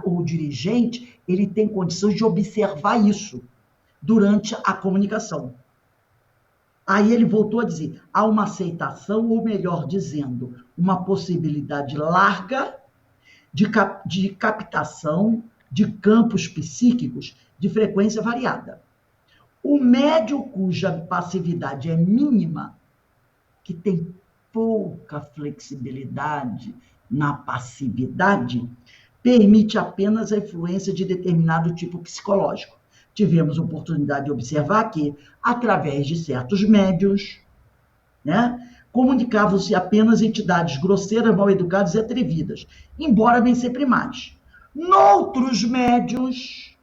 o dirigente, ele tem condições de observar isso durante a comunicação. Aí ele voltou a dizer, há uma aceitação, ou melhor dizendo, uma possibilidade larga de captação de campos psíquicos de frequência variada. O médium cuja passividade é mínima, que tem pouca flexibilidade na passividade, permite apenas a influência de determinado tipo psicológico. Tivemos oportunidade de observar que, através de certos médiuns, né, comunicavam-se apenas entidades grosseiras, mal educadas e atrevidas, embora nem sempre mais. Noutros médiuns,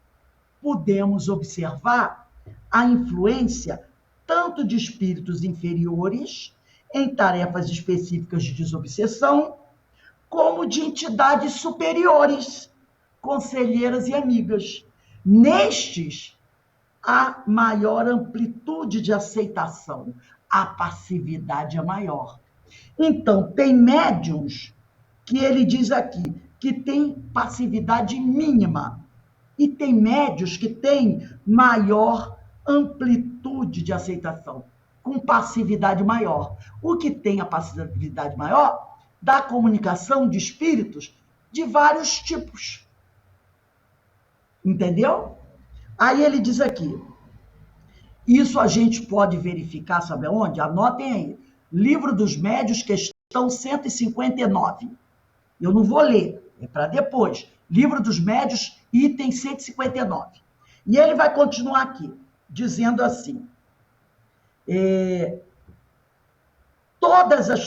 podemos observar a influência tanto de espíritos inferiores, em tarefas específicas de desobsessão, como de entidades superiores, conselheiras e amigas. Nestes, há maior amplitude de aceitação, a passividade é maior. Então, tem médiuns que ele diz aqui que tem passividade mínima e tem médiuns que têm maior amplitude de aceitação, com passividade maior. O que tem a passividade maior da comunicação de espíritos de vários tipos. Entendeu? Aí ele diz aqui, isso a gente pode verificar, sabe aonde? Anotem aí. Livro dos Médiuns, questão 159. Eu não vou ler, é para depois. Livro dos Médiuns, item 159. E ele vai continuar aqui, dizendo assim,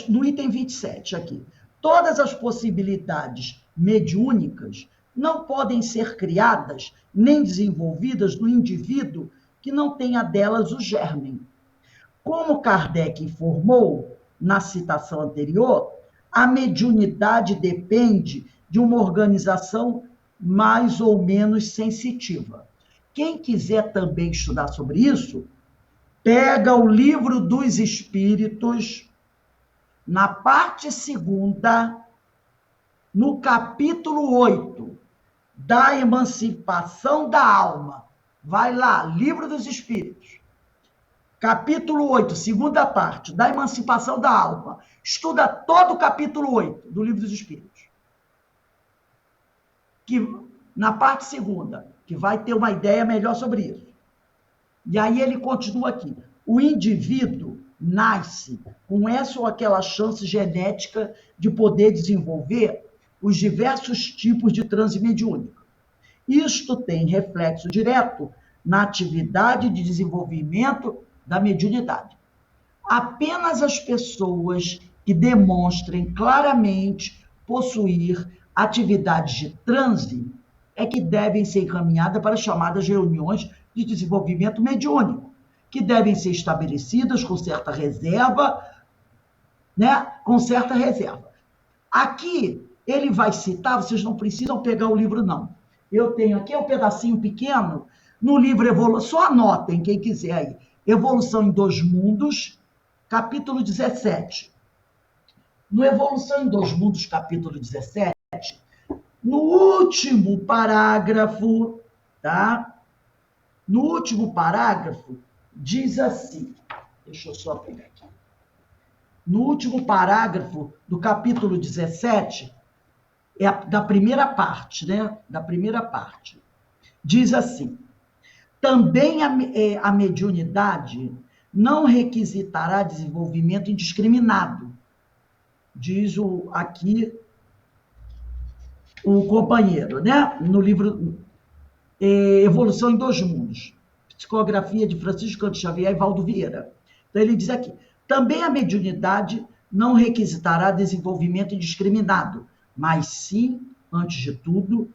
no item 27 aqui, todas as possibilidades mediúnicas não podem ser criadas nem desenvolvidas no indivíduo que não tenha delas o germe. Como Kardec informou na citação anterior, a mediunidade depende de uma organização mais ou menos sensitiva. Quem quiser também estudar sobre isso, pega o Livro dos Espíritos, na parte 2ª, no capítulo 8, da emancipação da alma. Vai lá, Livro dos Espíritos, capítulo 8, 2ª parte, da emancipação da alma. Estuda todo o capítulo 8 do Livro dos Espíritos. Que, na parte 2ª, que vai ter uma ideia melhor sobre isso. E aí ele continua aqui. O indivíduo nasce com essa ou aquela chance genética de poder desenvolver os diversos tipos de transe mediúnico. Isto tem reflexo direto na atividade de desenvolvimento da mediunidade. Apenas as pessoas que demonstrem claramente possuir atividades de transe é que devem ser encaminhadas para as chamadas reuniões de desenvolvimento mediúnico, que devem ser estabelecidas com certa reserva, né? Com certa reserva. Aqui, ele vai citar, vocês não precisam pegar o livro, não. Eu tenho aqui um pedacinho pequeno, no livro Evolução, só anotem, quem quiser aí. Evolução em Dois Mundos, capítulo 17. No Evolução em Dois Mundos, capítulo 17, no último parágrafo, tá? No último parágrafo, diz assim, deixa eu só pegar aqui. No último parágrafo do capítulo 17, da primeira parte, né? Da primeira parte. Diz assim, também a mediunidade não requisitará desenvolvimento indiscriminado, diz aqui o companheiro, né? No livro Evolução em Dois Mundos, psicografia de Francisco Cândido Xavier e Valdo Vieira. Então ele diz aqui, também a mediunidade não requisitará desenvolvimento indiscriminado, mas sim, antes de tudo,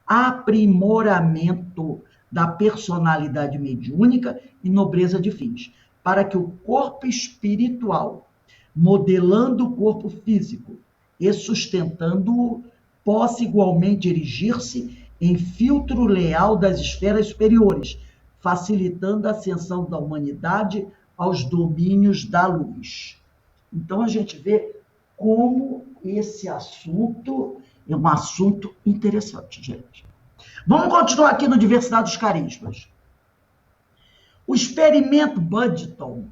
aprimoramento da personalidade mediúnica e nobreza de fins, para que o corpo espiritual, modelando o corpo físico e sustentando-o, possa igualmente erigir-se em filtro leal das esferas superiores, facilitando a ascensão da humanidade aos domínios da luz. Então, a gente vê como esse assunto é um assunto interessante, gente. Vamos continuar aqui no Diversidade dos Carismas. O experimento Budgeton,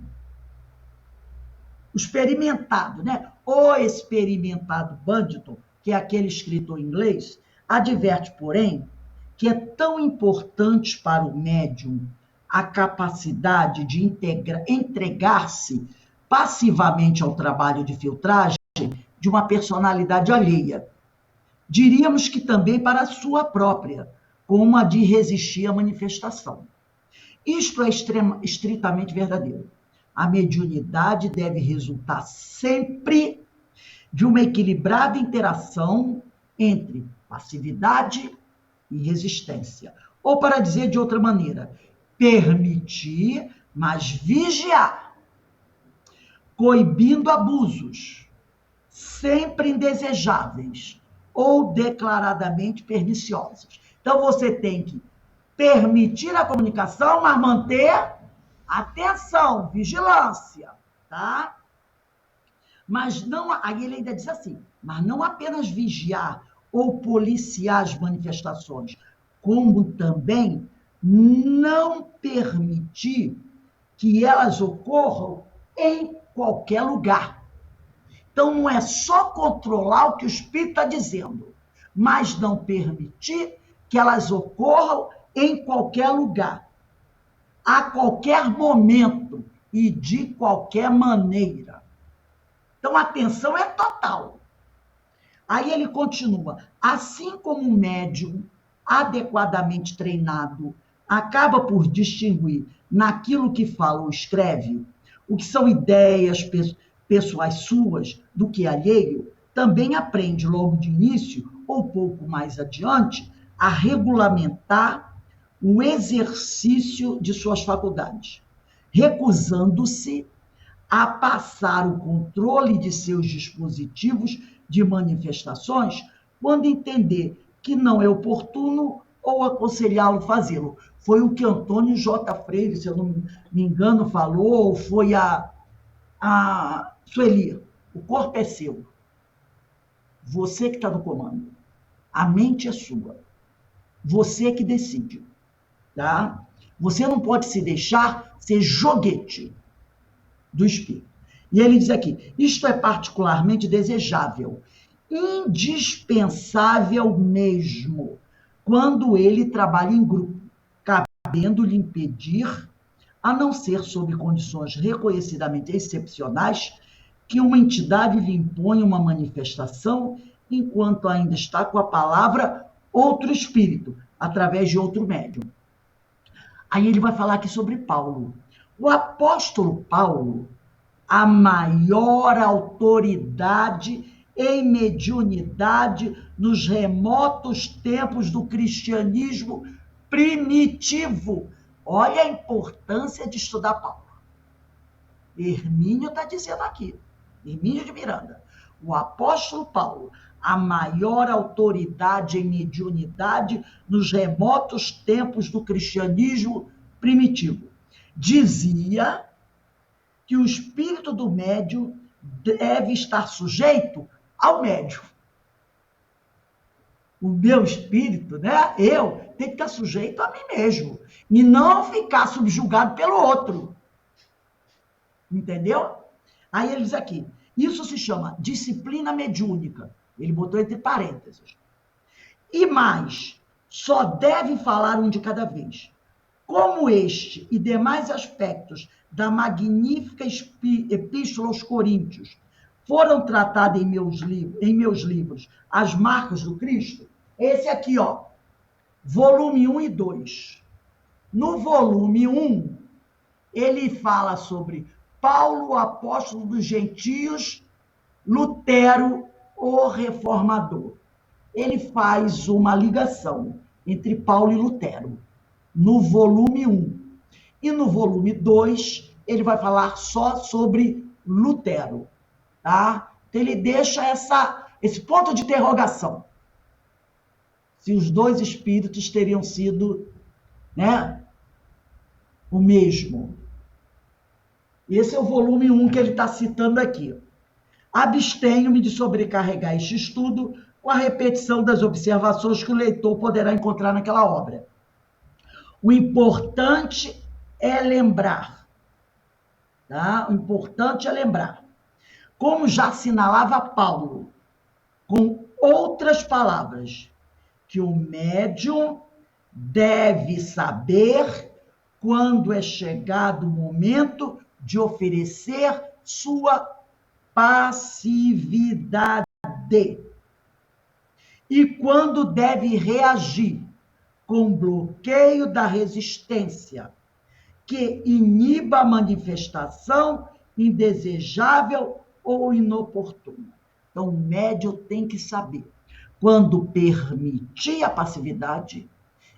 o experimentado, né? O experimentado Budgeton, que é aquele escritor inglês, adverte, porém, que é tão importante para o médium a capacidade de entregar-se passivamente ao trabalho de filtragem de uma personalidade alheia. Diríamos que também para a sua própria, como a de resistir à manifestação. Isto é estritamente verdadeiro. A mediunidade deve resultar sempre de uma equilibrada interação entre passividade e resistência. Ou, para dizer de outra maneira, permitir, mas vigiar, coibindo abusos, sempre indesejáveis ou declaradamente perniciosos. Então, você tem que permitir a comunicação, mas manter atenção, vigilância, tá? Mas não, aí ele ainda diz assim, mas não apenas vigiar ou policiar as manifestações, como também não permitir que elas ocorram em qualquer lugar. Então, não é só controlar o que o espírito está dizendo, mas não permitir que elas ocorram em qualquer lugar, a qualquer momento e de qualquer maneira. Então, a atenção é total. Aí ele continua, assim como o médium adequadamente treinado acaba por distinguir naquilo que fala ou escreve, o que são ideias pessoais suas do que alheio, também aprende logo de início, ou pouco mais adiante, a regulamentar o exercício de suas faculdades, recusando-se a passar o controle de seus dispositivos de manifestações quando entender que não é oportuno ou aconselhá-lo fazê-lo. Foi o que Antônio J. Freire, se eu não me engano, falou, ou foi a Sueli. O corpo é seu. Você que está no comando. A mente é sua. Você que decide. Tá? Você não pode se deixar ser joguete do espírito. E ele diz aqui, isto é particularmente desejável, indispensável mesmo, quando ele trabalha em grupo, cabendo-lhe impedir, a não ser sob condições reconhecidamente excepcionais, que uma entidade lhe impõe uma manifestação, enquanto ainda está com a palavra outro espírito, através de outro médium. Aí ele vai falar aqui sobre Paulo. O apóstolo Paulo, a maior autoridade em mediunidade nos remotos tempos do cristianismo primitivo. Olha a importância de estudar Paulo. Hermínio está dizendo aqui, Hermínio de Miranda. o apóstolo Paulo, a maior autoridade em mediunidade nos remotos tempos do cristianismo primitivo, dizia que o espírito do médium deve estar sujeito ao médium. O meu espírito, né? Eu tenho que estar sujeito a mim mesmo e não ficar subjugado pelo outro. Entendeu? Aí ele diz aqui, isso se chama disciplina mediúnica. Ele botou entre parênteses. E mais, só deve falar um de cada vez. Como este e demais aspectos da magnífica epístola aos Coríntios foram tratados em meus livros, As Marcas do Cristo, esse aqui, ó, volume 1 e 2. No volume 1, ele fala sobre Paulo, apóstolo dos gentios, Lutero, o reformador. Ele faz uma ligação entre Paulo e Lutero, no volume 1. E no volume 2, ele vai falar só sobre Lutero. Tá? Então, ele deixa esse ponto de interrogação. Se os dois espíritos teriam sido, né, o mesmo. Esse é o volume 1 que ele está citando aqui. Abstenho-me de sobrecarregar este estudo com a repetição das observações que o leitor poderá encontrar naquela obra. O importante é lembrar, tá? O importante é lembrar. Como já assinalava Paulo, com outras palavras, que o médium deve saber quando é chegado o momento de oferecer sua passividade e quando deve reagir com bloqueio da resistência que iniba a manifestação indesejável ou inoportuna. Então, o médium tem que saber quando permitir a passividade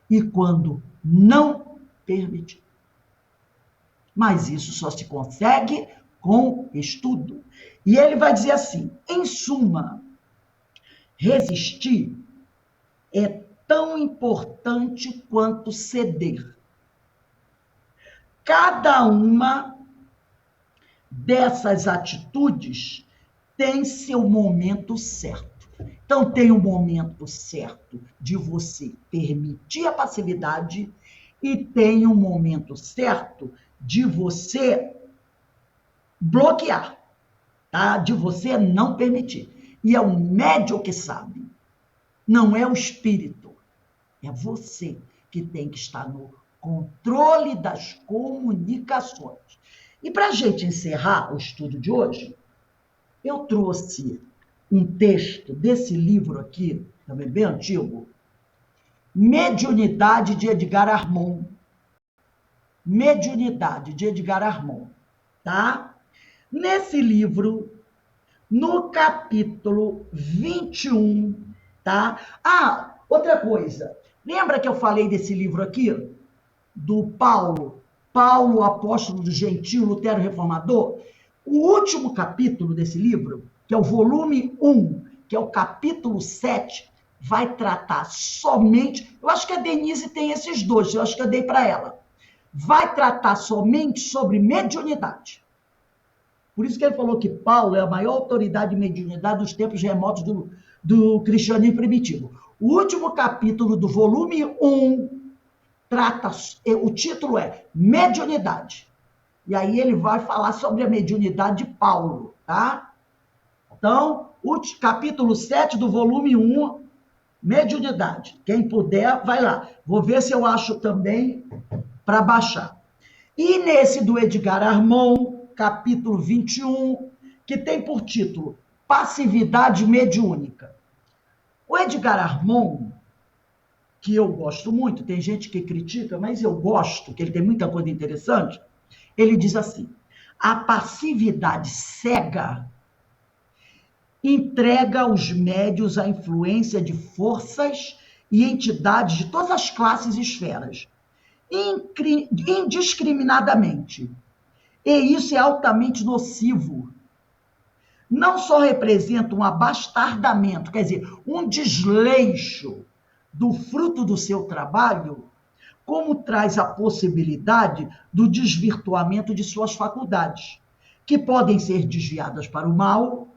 e quando não permitir. Mas isso só se consegue com estudo. E ele vai dizer assim, em suma, resistir é tão importante quanto ceder. Cada uma dessas atitudes tem seu momento certo. Então, tem o momento certo de você permitir a passividade e tem o momento certo de você bloquear, tá? De você não permitir. E é o médium que sabe, não é o espírito. É você que tem que estar no controle das comunicações. E para a gente encerrar o estudo de hoje, eu trouxe um texto desse livro aqui, também bem antigo, Mediunidade de Edgar Armond. Mediunidade de Edgar Armond, tá? Nesse livro, no capítulo 21, tá? Ah, outra coisa. Lembra que eu falei desse livro aqui? Do Paulo, apóstolo do gentio, Lutero reformador? O último capítulo desse livro, que é o volume 1, que é o capítulo 7, vai tratar somente... Eu acho que a Denise tem esses dois, eu acho que eu dei para ela. Vai tratar somente sobre mediunidade. Por isso que ele falou que Paulo é a maior autoridade de mediunidade dos tempos remotos do cristianismo primitivo. O último capítulo do volume 1 trata... O título é Mediunidade. E aí ele vai falar sobre a mediunidade de Paulo, tá? Então, o capítulo 7 do volume 1, mediunidade. Quem puder, vai lá. Vou ver se eu acho também para baixar. E nesse do Edgar Armond, capítulo 21, que tem por título Passividade Mediúnica. O Edgar Armond, que eu gosto muito, tem gente que critica, mas eu gosto, que ele tem muita coisa interessante, ele diz assim, a passividade cega entrega aos médios a influência de forças e entidades de todas as classes e esferas, indiscriminadamente. E isso é altamente nocivo, não só representa um abastardamento, quer dizer, um desleixo do fruto do seu trabalho, como traz a possibilidade do desvirtuamento de suas faculdades, que podem ser desviadas para o mal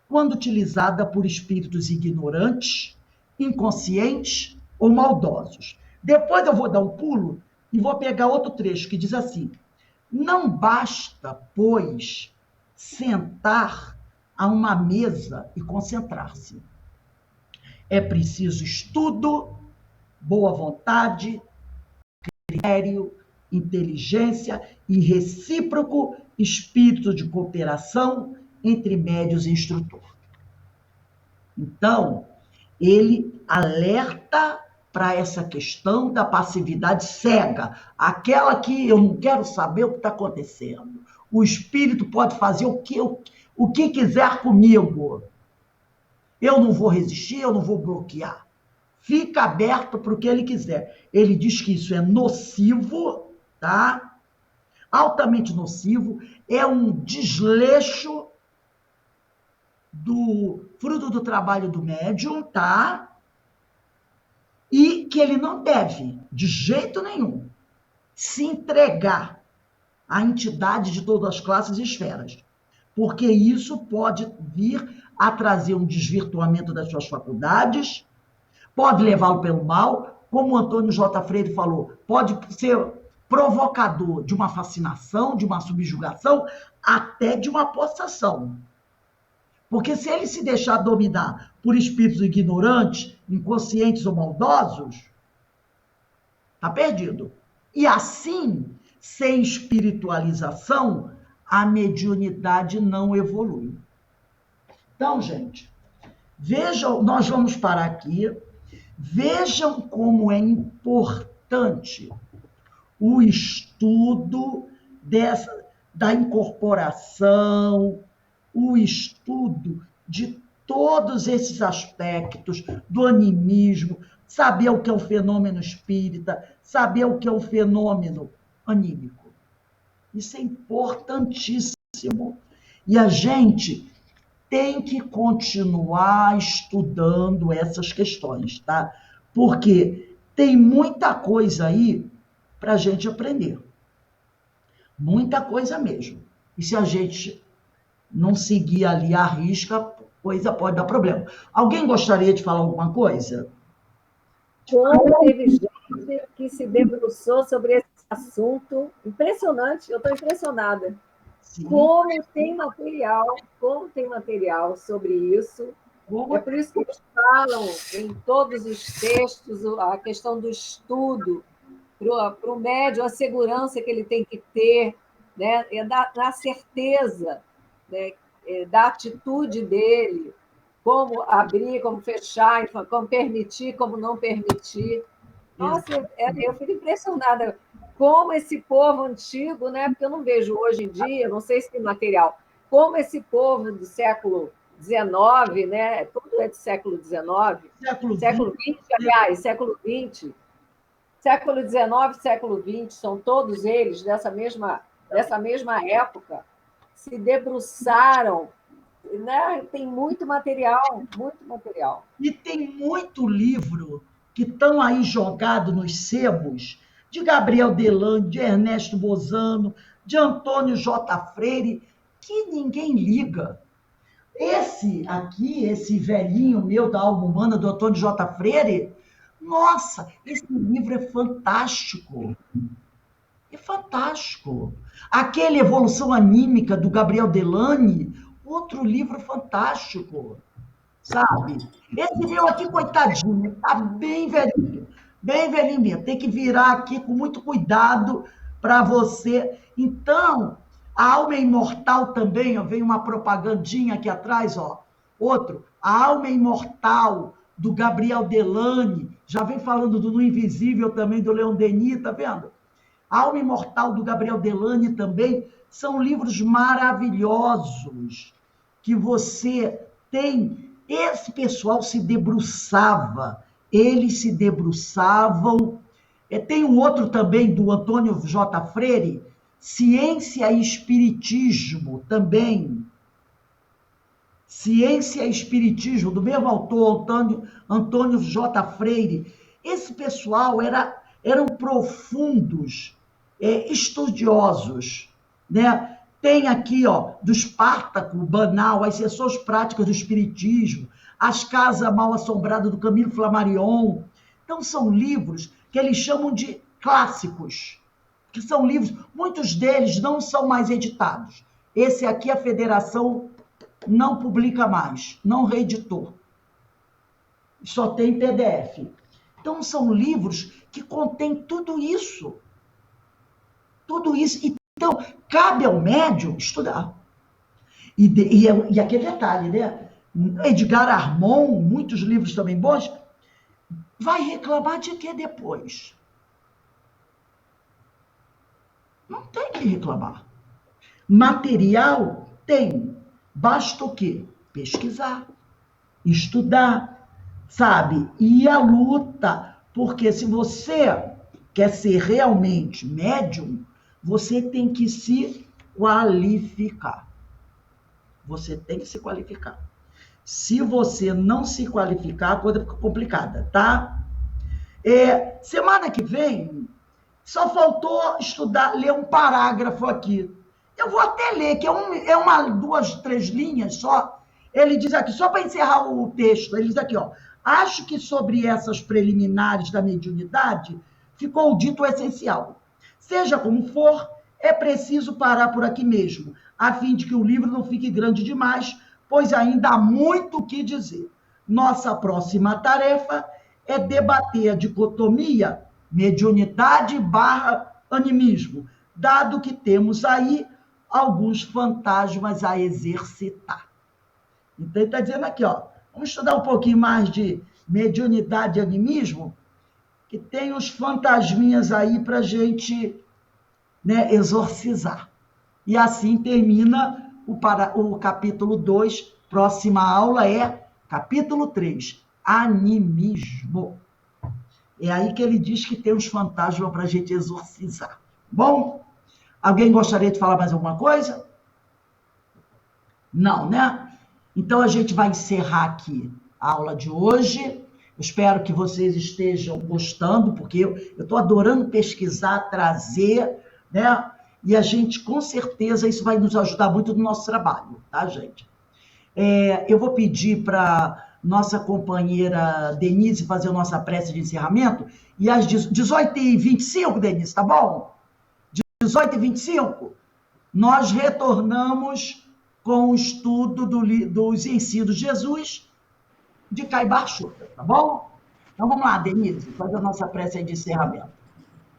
quando utilizada por espíritos ignorantes, inconscientes ou maldosos. Depois eu vou dar um pulo e vou pegar outro trecho que diz assim: não basta, pois, sentar a uma mesa e concentrar-se. É preciso estudo, boa vontade, critério, inteligência e recíproco espírito de cooperação entre médios e instrutor. Então, ele alerta para essa questão da passividade cega, aquela que eu não quero saber o que está acontecendo. O espírito pode fazer o que quiser comigo. Eu não vou resistir, eu não vou bloquear. Fica aberto para o que ele quiser. Ele diz que isso é nocivo, tá? Altamente nocivo, é um desleixo do fruto do trabalho do médium, tá? E que ele não deve, de jeito nenhum, se entregar à entidade de todas as classes e esferas, porque isso pode vir a trazer um desvirtuamento das suas faculdades, pode levá-lo pelo mal, como o Antônio J. Freire falou, pode ser provocador de uma fascinação, de uma subjugação, até de uma possessão. Porque se ele se deixar dominar por espíritos ignorantes, inconscientes ou maldosos, está perdido. E assim, sem espiritualização, a mediunidade não evolui. Então, gente, vejam, nós vamos parar aqui, vejam como é importante o estudo da incorporação, o estudo de todos esses aspectos do animismo, saber o que é o fenômeno espírita, saber o que é o fenômeno anímico. Isso é importantíssimo. E a gente tem que continuar estudando essas questões, tá? Porque tem muita coisa aí para a gente aprender. Muita coisa mesmo. E se a gente não seguir ali à risca, a coisa pode dar problema. Alguém gostaria de falar alguma coisa? Como teve gente que se debruçou sobre esse assunto. Impressionante, eu estou impressionada. Sim. Como tem material sobre isso. É por isso que eles falam em todos os textos a questão do estudo, para o médium, a segurança que ele tem que ter, né? Da certeza, né? Da atitude dele, como abrir, como fechar, como permitir, como não permitir. Nossa, eu fico impressionada como esse povo antigo, né? Porque eu não vejo hoje em dia, não sei se tem material, como esse povo do século XIX, né? Tudo é do século XIX, século XX, aliás, século XX, século XIX, século XX, são todos eles dessa mesma época, se debruçaram, né? Tem muito material, muito material. E tem muito livro que estão aí jogados nos sebos, de Gabriel Delane, de Ernesto Bozano, de Antônio J. Freire, que ninguém liga. Esse aqui, esse velhinho meu da Alma Humana, do Antônio J. Freire, nossa, esse livro é fantástico. É fantástico. Aquele Evolução Anímica, do Gabriel Delane, outro livro fantástico, sabe? Esse meu aqui, coitadinho, está bem velhinho mesmo. Tem que virar aqui com muito cuidado para você. Então, a alma é imortal também, ó, vem uma propagandinha aqui atrás, ó. Outro, a alma é imortal, do Gabriel Delane, já vem falando do No Invisível também, do Leon Denis, tá vendo? A Alma Imortal, do Gabriel Delane também, são livros maravilhosos, que você tem. Esse pessoal se debruçava, eles se debruçavam. Tem um outro também, do Antônio J. Freire, Ciência e Espiritismo, também. Ciência e Espiritismo, do mesmo autor, Antônio J. Freire. Esse pessoal eram profundos estudiosos, né? Tem aqui, ó, do Espartaco, Banal, as sessões práticas do Espiritismo, As Casas Mal Assombradas do Camilo Flammarion. Então, são livros que eles chamam de clássicos, que são livros, muitos deles não são mais editados. Esse aqui a Federação não publica mais, não reeditou. Só tem PDF. Então, são livros que contêm tudo isso. Tudo isso. Então, cabe ao médium estudar. E aquele detalhe, né? Edgar Armon, muitos livros também bons, vai reclamar de que depois? Não tem que reclamar. Material tem. Basta o quê? Pesquisar, estudar, sabe? E a luta, porque se você quer ser realmente médium, você tem que se qualificar. Você tem que se qualificar. Se você não se qualificar, a coisa fica complicada, tá? Semana que vem, só faltou estudar, ler um parágrafo aqui. Eu vou até ler, que é uma, 2, 3 linhas só. Ele diz aqui, só para encerrar o texto, ele diz aqui, ó, acho que sobre essas preliminares da mediunidade ficou dito o essencial. Seja como for, é preciso parar por aqui mesmo, a fim de que o livro não fique grande demais, pois ainda há muito o que dizer. Nossa próxima tarefa é debater a dicotomia mediunidade / animismo, dado que temos aí alguns fantasmas a exercitar. Então, ele está dizendo aqui, ó, vamos estudar um pouquinho mais de mediunidade e animismo, que tem os fantasminhas aí para a gente, né, exorcizar. E assim termina o capítulo 2. Próxima aula é capítulo 3, animismo. É aí que ele diz que tem os fantasmas para a gente exorcizar. Bom? Alguém gostaria de falar mais alguma coisa? Não, né? Então, a gente vai encerrar aqui a aula de hoje. Eu espero que vocês estejam gostando, porque eu estou adorando pesquisar, trazer, né? E a gente, com certeza, isso vai nos ajudar muito no nosso trabalho, tá, gente? Eu vou pedir para nossa companheira Denise fazer a nossa prece de encerramento, e às 18h25, Denise, tá bom? 18h25, nós retornamos com o estudo dos ensinos de Jesus de Caibar Chuta, tá bom? Então vamos lá, Denise, faz a nossa prece de encerramento.